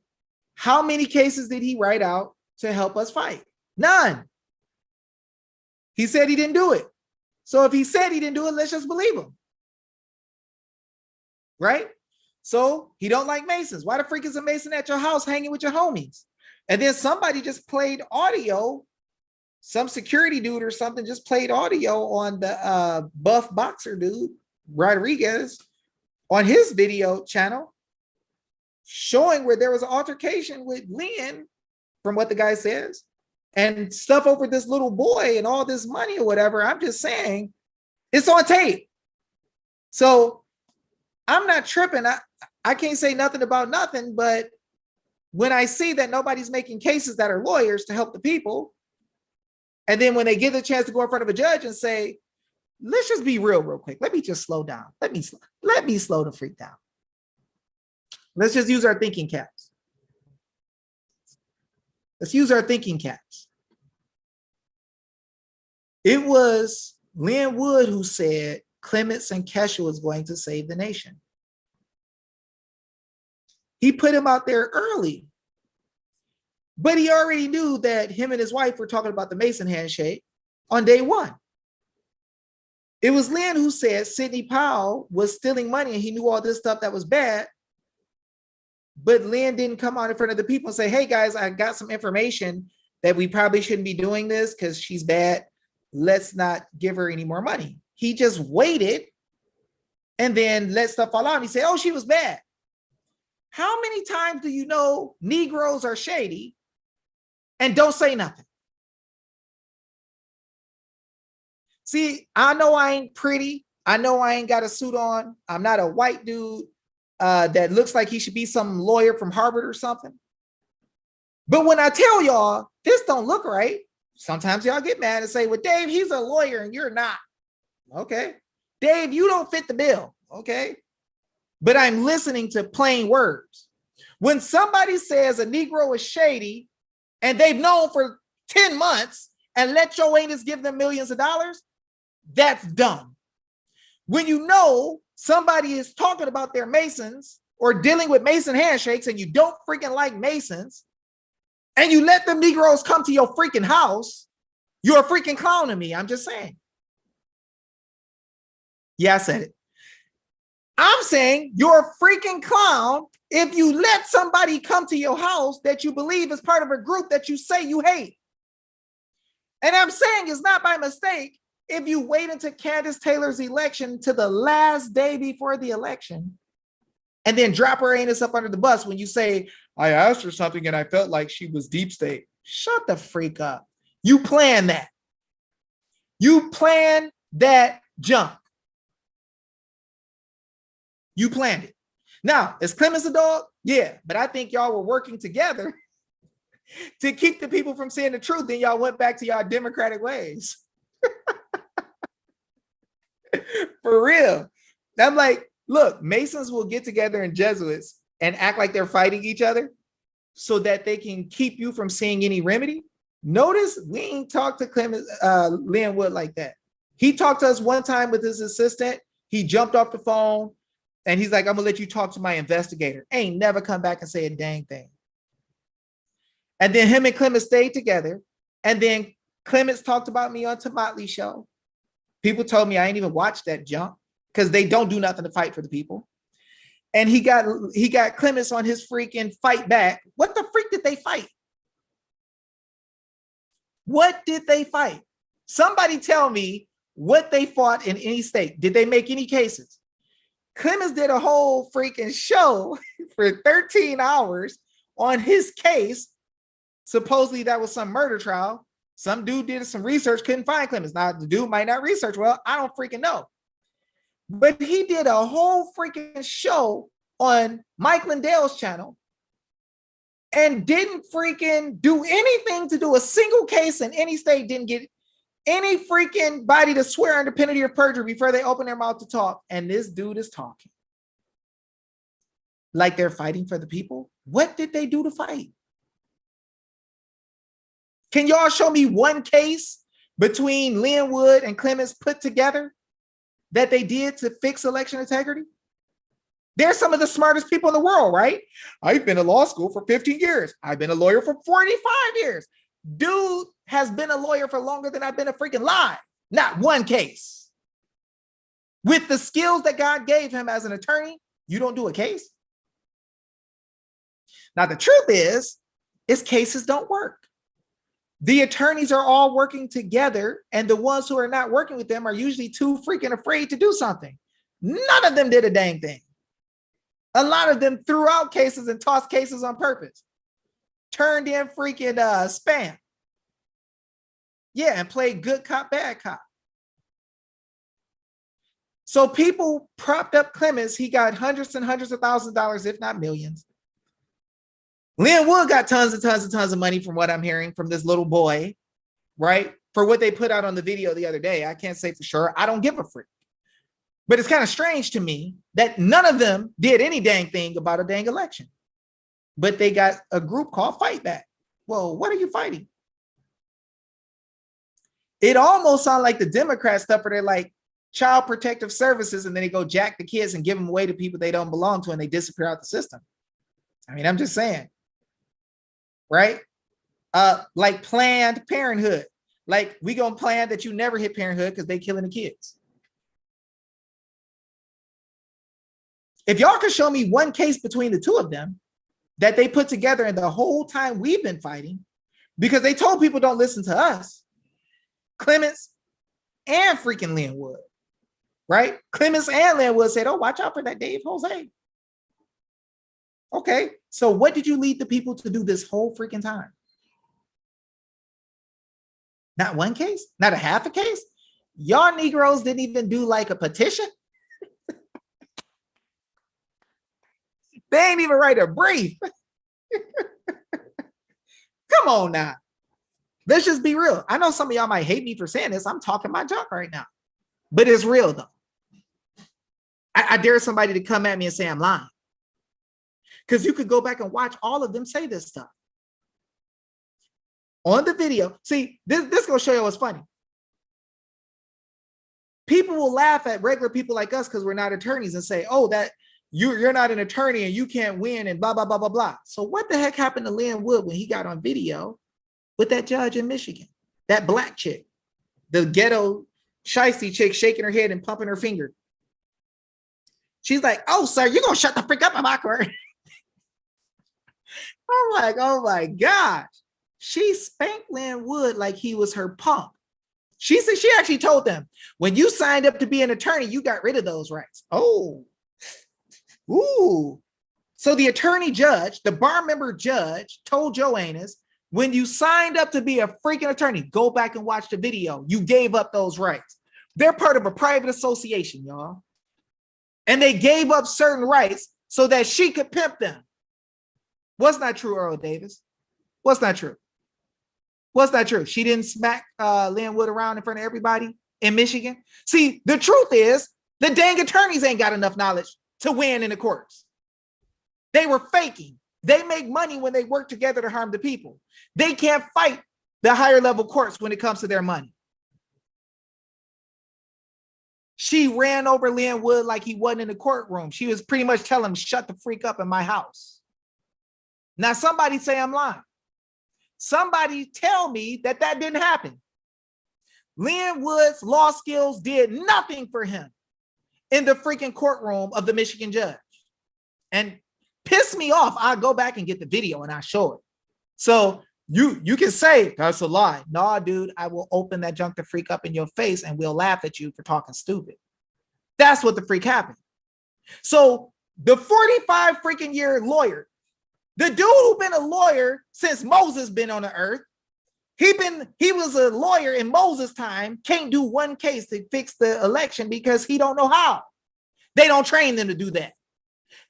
How many cases did he write out to help us fight? None. He said he didn't do it. So if he said he didn't do it, let's just believe him. Right? So he don't like Masons. Why the freak is a Mason at your house hanging with your homies? And then somebody just played audio. Some security dude or something just played audio on the buff boxer dude, Rodriguez, on his video channel, showing where there was an altercation with Lynn, from what the guy says, and stuff over this little boy and all this money or whatever. I'm just saying, it's on tape. So I'm not tripping. I can't say nothing about nothing, but when I see that nobody's making cases that are lawyers to help the people, and then when they get the chance to go in front of a judge and say, let's just be real quick. Let me just slow down. Let me slow the freak down. Let's just use our thinking caps. Let's use our thinking caps. It was Linwood who said Clements and Kesha was going to save the nation. He put him out there early, but he already knew that him and his wife were talking about the Mason handshake on day one. It was Lynn who said Sidney Powell was stealing money and he knew all this stuff that was bad. But Lynn didn't come out in front of the people and say, hey guys, I got some information that we probably shouldn't be doing this because she's bad. Let's not give her any more money. He just waited and then let stuff fall out. And he said, oh, she was bad. How many times do you know Negroes are shady and don't say nothing? See, I know I ain't pretty. I know I ain't got a suit on. I'm not a white dude that looks like he should be some lawyer from Harvard or something. But when I tell y'all, this don't look right, sometimes y'all get mad and say, well, Dave, he's a lawyer and you're not. Okay. Dave, you don't fit the bill. Okay. But I'm listening to plain words. When somebody says a Negro is shady and they've known for 10 months and let your anus give them millions of dollars, that's dumb. When you know somebody is talking about their Masons or dealing with Mason handshakes and you don't freaking like Masons and you let them Negroes come to your freaking house, you're a freaking clown to me. I'm just saying. Yeah, I said it. I'm saying you're a freaking clown if you let somebody come to your house that you believe is part of a group that you say you hate. And I'm saying it's not by mistake if you wait until Candace Taylor's election to the last day before the election and then drop her anus up under the bus when you say, I asked her something and I felt like she was deep state. Shut the freak up. You planned that. You planned that junk. You planned it. Now, is Clemens a dog? Yeah, but I think y'all were working together to keep the people from saying the truth. Then y'all went back to y'all democratic ways. For real. I'm like, look, Masons will get together and Jesuits and act like they're fighting each other. so that they can keep you from seeing any remedy. Notice we ain't talked to Clement, Lynn Wood like that. He talked to us one time with his assistant. He jumped off the phone and he's like, I'm gonna let you talk to my investigator. Ain't never come back and say a dang thing. And then him and Clement stayed together. And then Clements talked about me on Tomatley's show. People told me I ain't even watched that junk because they don't do nothing to fight for the people. And he got Clements on his freaking fight back. What the freak did they fight? What did they fight? Somebody tell me what they fought in any state. Did they make any cases? Clements did a whole freaking show for 13 hours on his case. Supposedly that was some murder trial. Some dude did some research, couldn't find Clements. Now the dude might not research well. I don't freaking know. But he did a whole freaking show on Mike Lindell's channel and didn't freaking do anything to do a single case in any state, didn't get any freaking body to swear under penalty of perjury before they open their mouth to talk. And this dude is talking like they're fighting for the people. What did they do to fight? Can y'all show me one case between Lynn Wood and Clements put together that they did to fix election integrity? They're some of the smartest people in the world, right? I've been in law school for 15 years. I've been a lawyer for 45 years. Dude has been a lawyer for longer than I've been a freaking live. Not one case. With the skills that God gave him as an attorney, you don't do a case. Now, the truth is cases don't work. The attorneys are all working together, and the ones who are not working with them are usually too freaking afraid to do something. None of them did a dang thing. A lot of them threw out cases and tossed cases on purpose. Turned in freaking spam. Yeah, and played good cop, bad cop. So people propped up Clements. He got hundreds and hundreds of thousands of dollars, if not millions. Lynn Wood got tons and tons and tons of money from what I'm hearing from this little boy, right? For what they put out on the video the other day. I can't say for sure. I don't give a freak. But it's kind of strange to me that none of them did any dang thing about a dang election. But they got a group called Fight Back. Well, what are you fighting? It almost sounds like the Democrat stuff where they're like child protective services and then they go jack the kids and give them away to people they don't belong to and they disappear out the system. I mean, I'm just saying. Right? Like Planned Parenthood. Like we gonna plan that you never hit parenthood because they killing the kids. If y'all could show me one case between the two of them that they put together in the whole time we've been fighting, because they told people don't listen to us, Clements and freaking Lynn Wood, right? Clements and Lynn Wood said, oh, watch out for that Dave Jose. Okay, so what did you lead the people to do this whole freaking time? Not one case? Not a half a case? Y'all Negroes didn't even do like a petition? They ain't even write a brief. Come on now. Let's just be real. I know some of y'all might hate me for saying this. I'm talking my junk right now. But it's real though. I dare somebody to come at me and say I'm lying. Because you could go back and watch all of them say this stuff. On the video. See, this is going to show you what's funny. People will laugh at regular people like us because we're not attorneys and say, oh, that you're not an attorney and you can't win and blah, blah, blah, blah, blah. So what the heck happened to Lynn Wood when he got on video with that judge in Michigan? That black chick, the ghetto shiesty chick shaking her head and pumping her finger. She's like, oh, sir, you're going to shut the freak up in my court. I'm like, oh my gosh. She spanked Lynn Wood like he was her punk. She said she actually told them, when you signed up to be an attorney, you got rid of those rights. Oh, ooh. So the attorney judge, the bar member judge told Joannis, when you signed up to be a freaking attorney, go back and watch the video. You gave up those rights. They're part of a private association, y'all. And they gave up certain rights so that she could pimp them. What's not true, Earl Davis? What's not true? What's not true? She didn't smack Lynn Wood around in front of everybody in Michigan. See, the truth is the dang attorneys ain't got enough knowledge to win in the courts. They were faking. They make money when they work together to harm the people. They can't fight the higher level courts when it comes to their money. She ran over Lynn Wood like he wasn't in the courtroom. She was pretty much telling him, shut the freak up in my house. Now, somebody say I'm lying. Somebody tell me that that didn't happen. Lynn Wood's law skills did nothing for him in the freaking courtroom of the Michigan judge. And piss me off, I'll go back and get the video and I'll show it. So you can say that's a lie. Nah, dude, I will open that junk to freak up in your face and we'll laugh at you for talking stupid. That's what the freak happened. So the 45 freaking year lawyer, the dude who been a lawyer since Moses been on the earth, he was a lawyer in Moses' time, can't do one case to fix the election because he don't know how. They don't train them to do that.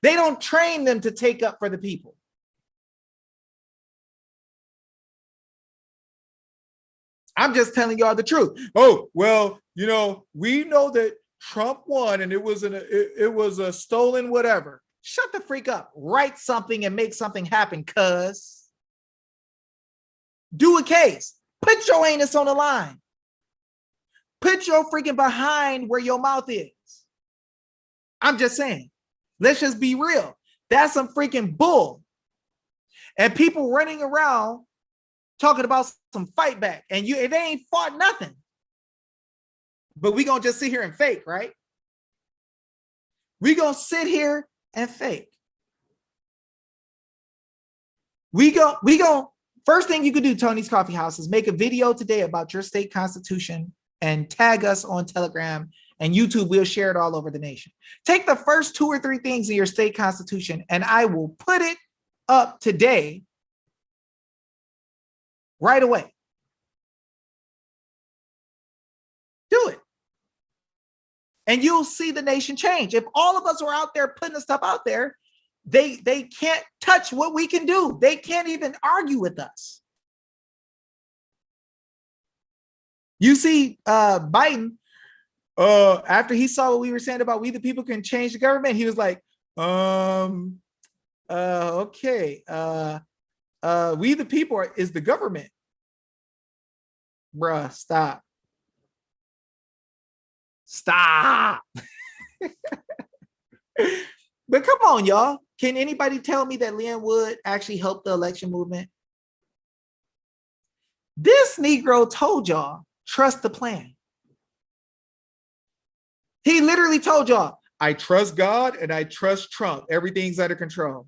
They don't train them to take up for the people. I'm just telling y'all the truth. Oh, well, you know, we know that Trump won and it was a stolen whatever. Shut the freak up. Write something and make something happen, cuz. Do a case. Put your anus on the line. Put your freaking behind where your mouth is. I'm just saying. Let's just be real. That's some freaking bull. And people running around talking about some fight back, and they ain't fought nothing. But we gonna just sit here and fake, right? We gonna sit here and fake. We go. First thing you could do, Tony's Coffee House, is make a video today about your state constitution and tag us on Telegram and YouTube. We'll share it all over the nation. Take the first 2 or 3 things in your state constitution, and I will put it up today, right away. Do it. And you'll see the nation change. If all of us are out there putting the stuff out there, they can't touch what we can do. They can't even argue with us. You see, Biden, after he saw what we were saying about we the people can change the government, he was like, okay, we the people is the government. Bruh, stop. Stop. But come on, y'all. Can anybody tell me that Lynn Wood actually helped the election movement? This Negro told y'all, trust the plan. He literally told y'all, I trust God and I trust Trump. Everything's under control.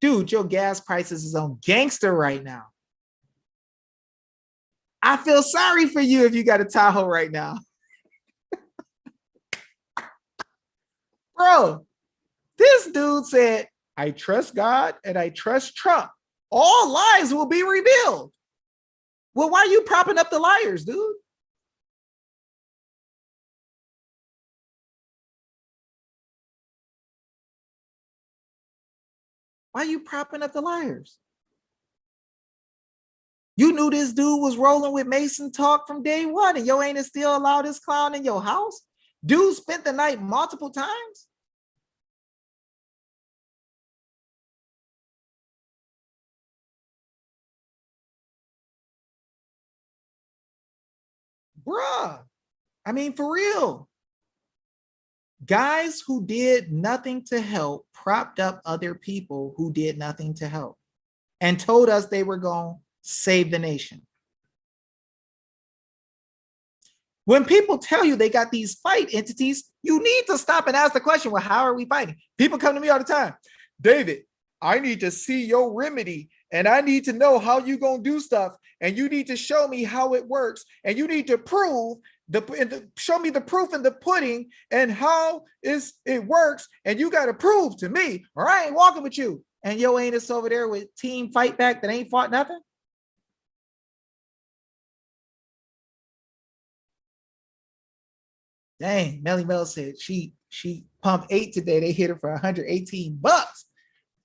Dude, your gas prices is on gangster right now. I feel sorry for you if you got a Tahoe right now. Bro, this dude said, I trust God and I trust Trump. All lies will be revealed. Well, why are you propping up the liars, dude? Why are you propping up the liars? You knew this dude was rolling with Mason talk from day one, and yo ain't still allowed this clown in your house? Dude spent the night multiple times. Bruh, I mean, for real. Guys who did nothing to help propped up other people who did nothing to help and told us they were going to save the nation. When people tell you they got these fight entities, you need to stop and ask the question, well, how are we fighting? People come to me all the time. David, I need to see your remedy and I need to know how you're going to do stuff. And you need to show me how it works. And you need to prove show me the proof in the pudding and how it works. And you got to prove to me, or I ain't walking with you. And yo ain't this over there with team fight back that ain't fought nothing. Dang, Melly Mel said she pumped 8 today. They hit her for $118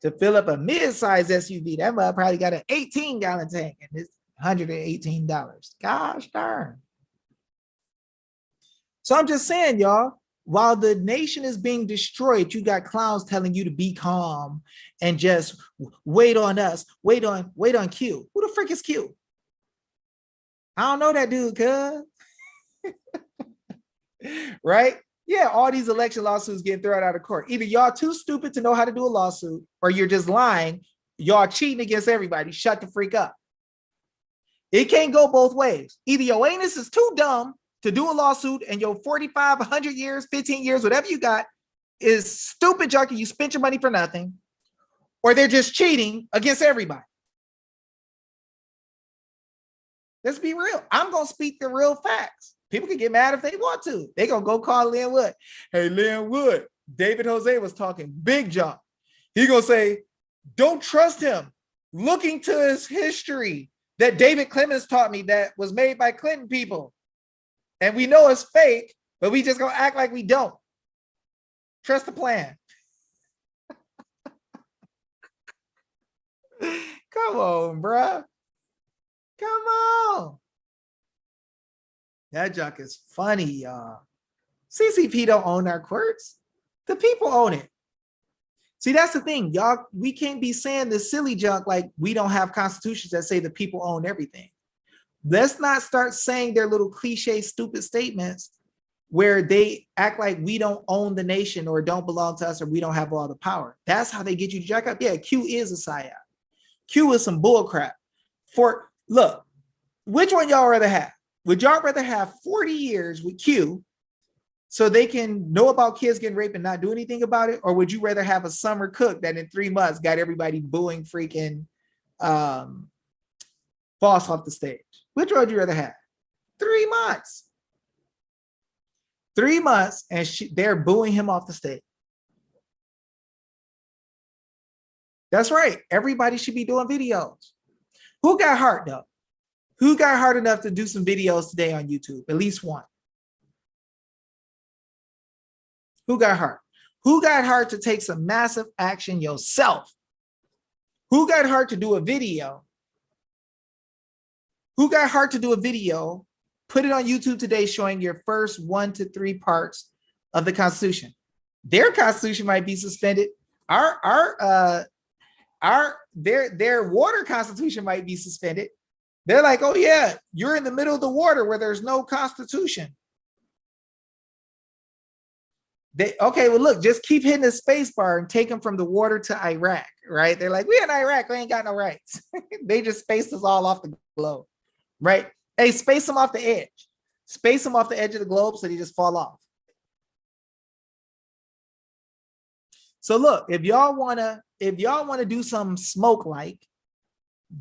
to fill up a mid-size SUV. That mother probably got an 18-gallon tank and it's $118. Gosh darn. So I'm just saying, y'all, While the nation is being destroyed, you got clowns telling you to be calm and just wait on us, wait on Q. Who the frick is Q? I don't know that dude, cuz. Right? Yeah, all these election lawsuits getting thrown out of court. Either y'all too stupid to know how to do a lawsuit, or you're just lying. Y'all cheating against everybody. Shut the freak up. It can't go both ways. Either your anus is too dumb to do a lawsuit, and your 45, 100 years, 15 years, whatever you got, is stupid junk and you spent your money for nothing, or they're just cheating against everybody. Let's be real. I'm going to speak the real facts. People can get mad if they want to. They're going to go call Lynn Wood. Hey, Lynn Wood, David Jose was talking big junk. He's going to say, don't trust him. Looking to his history that David Clemens taught me that was made by Clinton people. And we know it's fake, but we just going to act like we don't. Trust the plan. Come on, bruh. Come on. That junk is funny, y'all. CCP don't own our quirks. The people own it. See, that's the thing, y'all. We can't be saying this silly junk like we don't have constitutions that say the people own everything. Let's not start saying their little cliche, stupid statements where they act like we don't own the nation or don't belong to us or we don't have all the power. That's how they get you to jack up. Yeah, Q is a psyop. Q is some bull crap. Look, which one y'all rather have? Would y'all rather have 40 years with Q so they can know about kids getting raped and not do anything about it? Or would you rather have a summer cook that in 3 months got everybody booing freaking Boss off the stage? Which one would you rather have? 3 months. 3 months and they're booing him off the stage. That's right. Everybody should be doing videos. Who got heart though? Who got heart enough to do some videos today on YouTube? At least one. Who got heart? Who got heart to take some massive action yourself? Who got heart to do a video? Who got heart to do a video? Put it on YouTube today showing your first 1 to 3 parts of the Constitution. Their Constitution might be suspended. Their water Constitution might be suspended. They're like, oh yeah, you're in the middle of the water where there's no Constitution. Okay, well look, just keep hitting the space bar and take them from the water to Iraq, right? They're like, we in Iraq, we ain't got no rights. They just spaced us all off the globe, right? Hey, space them off the edge. Space them off the edge of the globe so they just fall off. So look, if y'all wanna do some smoke like,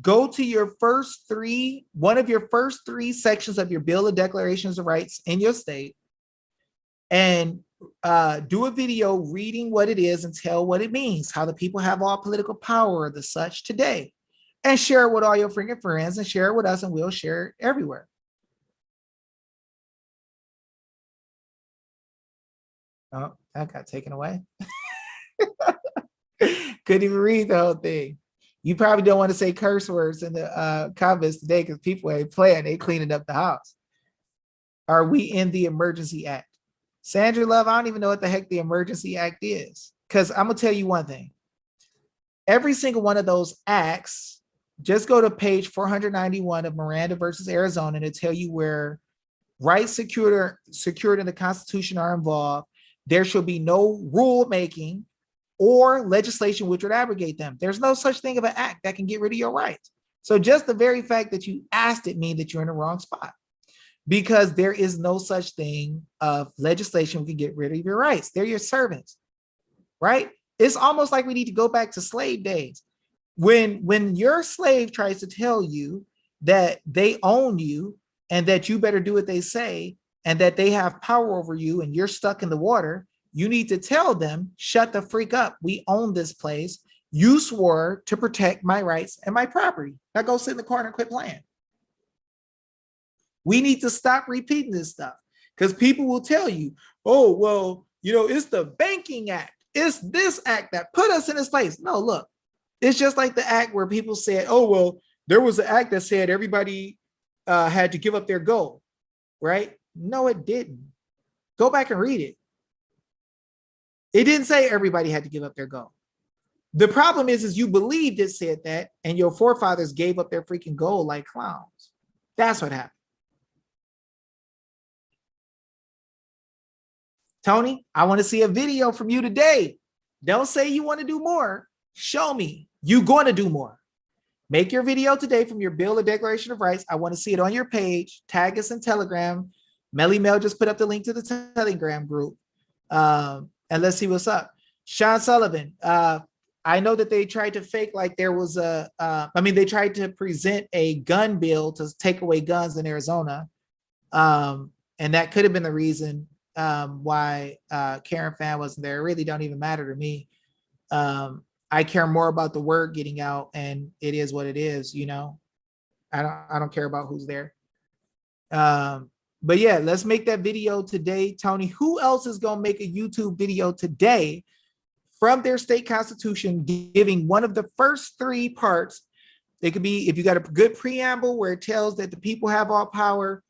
go to your one of your first 3 sections of your Bill of Declarations of Rights in your state and do a video reading what it is and tell what it means, how the people have all political power, the such today, and share it with all your freaking friends and share it with us and we'll share it everywhere. Oh, that got taken away. Couldn't even read the whole thing. You probably don't want to say curse words in the comments today because people ain't playing. They cleaning up the house. Are we in the Emergency Act? Sandra Love, I don't even know what the heck the Emergency Act is. Because I'm going to tell you one thing. Every single one of those acts, just go to page 491 of Miranda versus Arizona and it'll tell you where rights secured in the Constitution are involved. There shall be no rulemaking or legislation which would abrogate them. There's no such thing of an act that can get rid of your rights. So just the very fact that you asked it means that you're in the wrong spot because there is no such thing of legislation which can get rid of your rights. They're your servants, right? It's almost like we need to go back to slave days. When your slave tries to tell you that they own you and that you better do what they say and that they have power over you and you're stuck in the water, you need to tell them, shut the freak up. We own this place. You swore to protect my rights and my property. Now go sit in the corner and quit playing. We need to stop repeating this stuff because people will tell you, oh, well, it's the Banking Act. It's this act that put us in this place. No, look, it's just like the act where people said, oh, well, there was an act that said everybody had to give up their gold, right? No, it didn't. Go back and read it. It didn't say everybody had to give up their goal. The problem is you believed it said that, and your forefathers gave up their freaking goal like clowns. That's what happened. Tony, I want to see a video from you today. Don't say you want to do more. Show me you're going to do more. Make your video today from your Bill of Declaration of Rights. I want to see it on your page. Tag us in Telegram. Melly Mel just put up the link to the Telegram group. And let's see what's up. Sean Sullivan, I know that they tried to fake like there was they tried to present a gun bill to take away guns in Arizona. And that could have been the reason why Karen Fan wasn't there. It really don't even matter to me. I care more about the word getting out, and it is what it is, you know. I don't care about who's there. But yeah, let's make that video today. Tony, who else is gonna make a YouTube video today from their state constitution giving one of the first three parts? It could be, if you got a good preamble where it tells that the people have all power,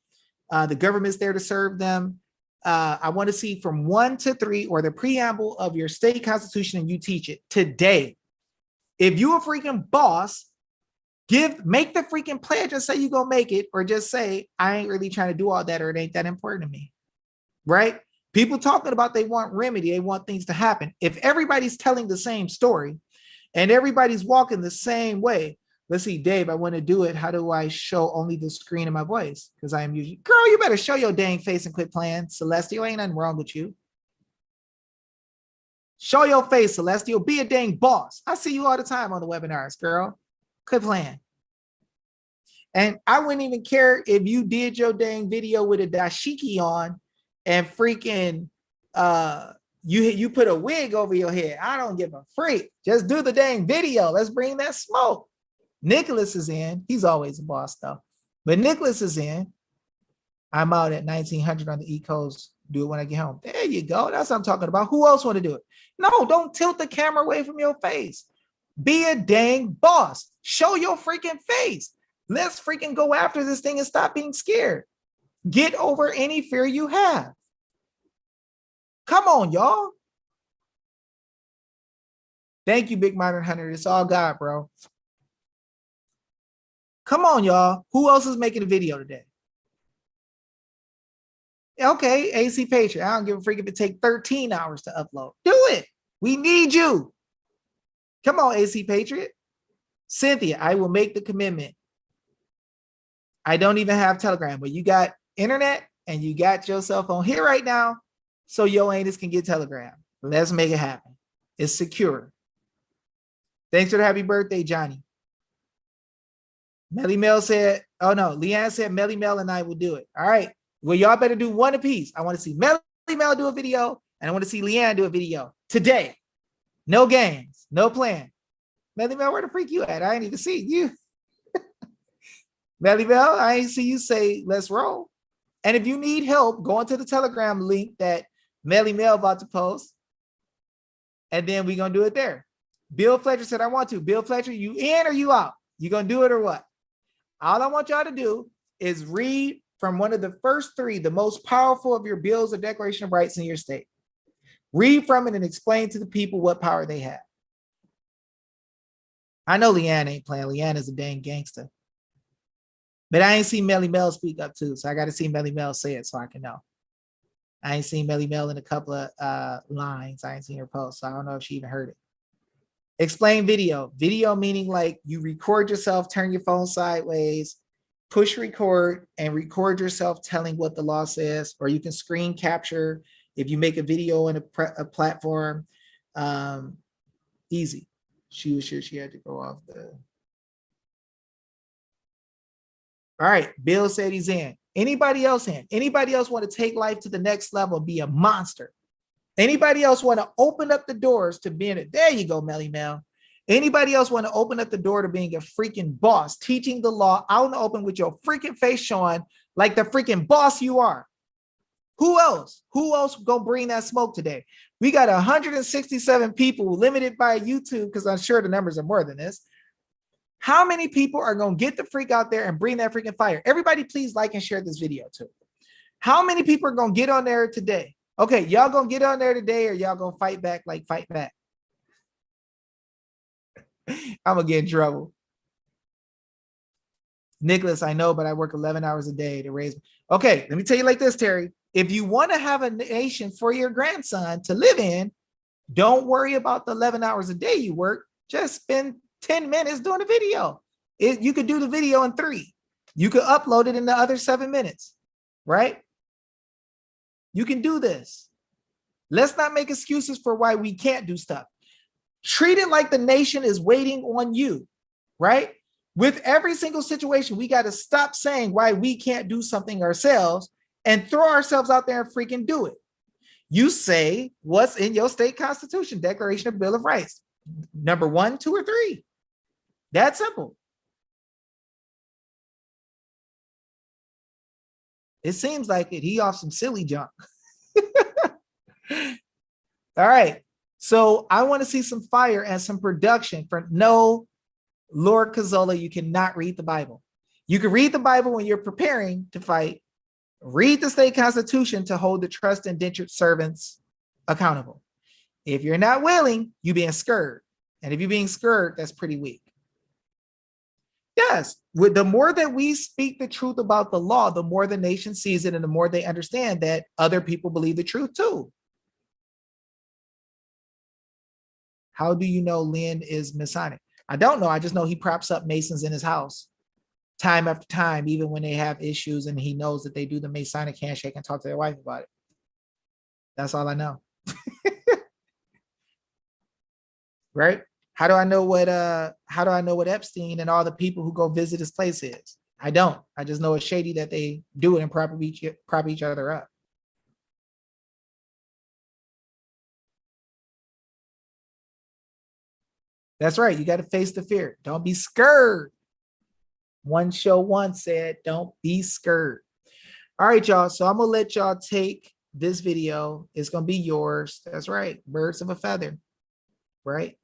the government's there to serve them. I want to see from 1 to 3, or the preamble of your state constitution, and you teach it today. If you a freaking boss, make the freaking pledge and say you gonna make it, or just say, I ain't really trying to do all that, or it ain't that important to me, right? People talking about they want remedy, they want things to happen. If everybody's telling the same story and everybody's walking the same way, let's see, Dave, I want to do it. How do I show only the screen of my voice? Because I am usually, girl, you better show your dang face and quit playing. Celestial, ain't nothing wrong with you. Show your face, Celestial. Be a dang boss. I see you all the time on the webinars, girl. Quit playing. And I wouldn't even care if you did your dang video with a dashiki on and freaking you put a wig over your head. I don't give a freak. Just do the dang video. Let's bring that smoke. Nicholas is in. He's always a boss though. But Nicholas is in. I'm out at 1900 on the East Coast. Do it when I get home. There you go. That's what I'm talking about. Who else want to do it? No, don't tilt the camera away from your face. Be a dang boss. Show your freaking face. Let's freaking go after this thing and stop being scared. Get over any fear you have. Come on, y'all. Thank you, Big Modern Hunter. It's all God, bro. Come on, y'all. Who else is making a video today? Okay, AC Patriot. I don't give a freak if it takes 13 hours to upload. Do it. We need you. Come on, AC Patriot. Cynthia, I will make the commitment. I don't even have Telegram, but you got internet and you got your cell phone here right now, so your anus can get Telegram. Let's make it happen. It's secure. Thanks for the happy birthday, Johnny. Melly Mel said, oh no, Leanne said Melly Mel and I will do it. All right. Well, y'all better do one apiece. I want to see Melly Mel do a video, and I want to see Leanne do a video today. No games, no plan. Melly Mel, where the freak you at? I ain't even see you. Melly Mel, I ain't see you say let's roll. And if you need help, go into the Telegram link that Melly Mel about to post, and then we're gonna do it there. Bill Fletcher said I want to. Bill Fletcher, you in or you out? You gonna do it or what? All I want y'all to do is read from one of the first three, the most powerful of your bills of Declaration of Rights in your state. Read from it and explain to the people what power they have. I know Leanne ain't playing. Leanne is a dang gangster. But I ain't seen Melly Mel speak up too, so I got to see Melly Mel say it so I can know. I ain't seen Melly Mel in a couple of lines. I ain't seen her post, so I don't know if she even heard it. Explain video. Video meaning like you record yourself, turn your phone sideways, push record, and record yourself telling what the law says, or you can screen capture if you make a video in a platform. Easy. She was sure she had to go off the... All right, Bill said he's in. Anybody else in? Anybody else want to take life to the next level and be a monster? Anybody else want to open up the doors to being a... There you go, Melly Mel. Anybody else want to open up the door to being a freaking boss, teaching the law out in the open with your freaking face showing like the freaking boss you are? Who else? Who else gonna bring that smoke today? We got 167 people limited by YouTube, because I'm sure the numbers are more than this. How many people are gonna get the freak out there and bring that freaking fire? Everybody please like and share this video too. How many people are gonna get on there today? Okay, y'all gonna get on there today, or y'all gonna fight back like fight back? I'm gonna get in trouble. Nicholas, I know, but I work 11 hours a day to raise. Okay, let me tell you like this, Terry. If you want to have a nation for your grandson to live in, don't worry about the 11 hours a day you work. Just spend 10 minutes doing a video. You could do the video in 3. You could upload it in the other 7 minutes, right? You can do this. Let's not make excuses for why we can't do stuff. Treat it like the nation is waiting on you, right? With every single situation, we got to stop saying why we can't do something ourselves and throw ourselves out there and freaking do it. You say what's in your state constitution, Declaration of Bill of Rights, number 1, 2, or 3. That simple. It seems like it. He off some silly junk. All right. So I want to see some fire and some production for no, Lord Kazola, you cannot read the Bible. You can read the Bible when you're preparing to fight. Read the state constitution to hold the trust indentured servants accountable. If you're not willing, you're being scared. And if you're being scared, that's pretty weak. Yes, with the more that we speak the truth about the law, the more the nation sees it and the more they understand that other people believe the truth too. How do you know Lynn is Masonic? I don't know. I just know he props up Masons in his house time after time, even when they have issues, and he knows that they do the Masonic handshake and talk to their wife about it. That's all I know. Right? How do I know what Epstein and all the people who go visit his place is? I don't. I just know it's shady that they do it and prop each other up. That's right. You got to face the fear. Don't be scared. One show once said, don't be scared. All right, y'all. So I'm going to let y'all take this video. It's going to be yours. That's right. Birds of a feather. Right?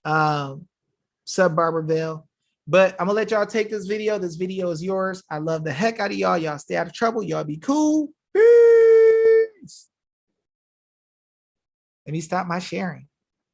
Sub Barberville. But I'm going to let y'all take this video. This video is yours. I love the heck out of y'all. Y'all stay out of trouble. Y'all be cool. Peace. Let me stop my sharing.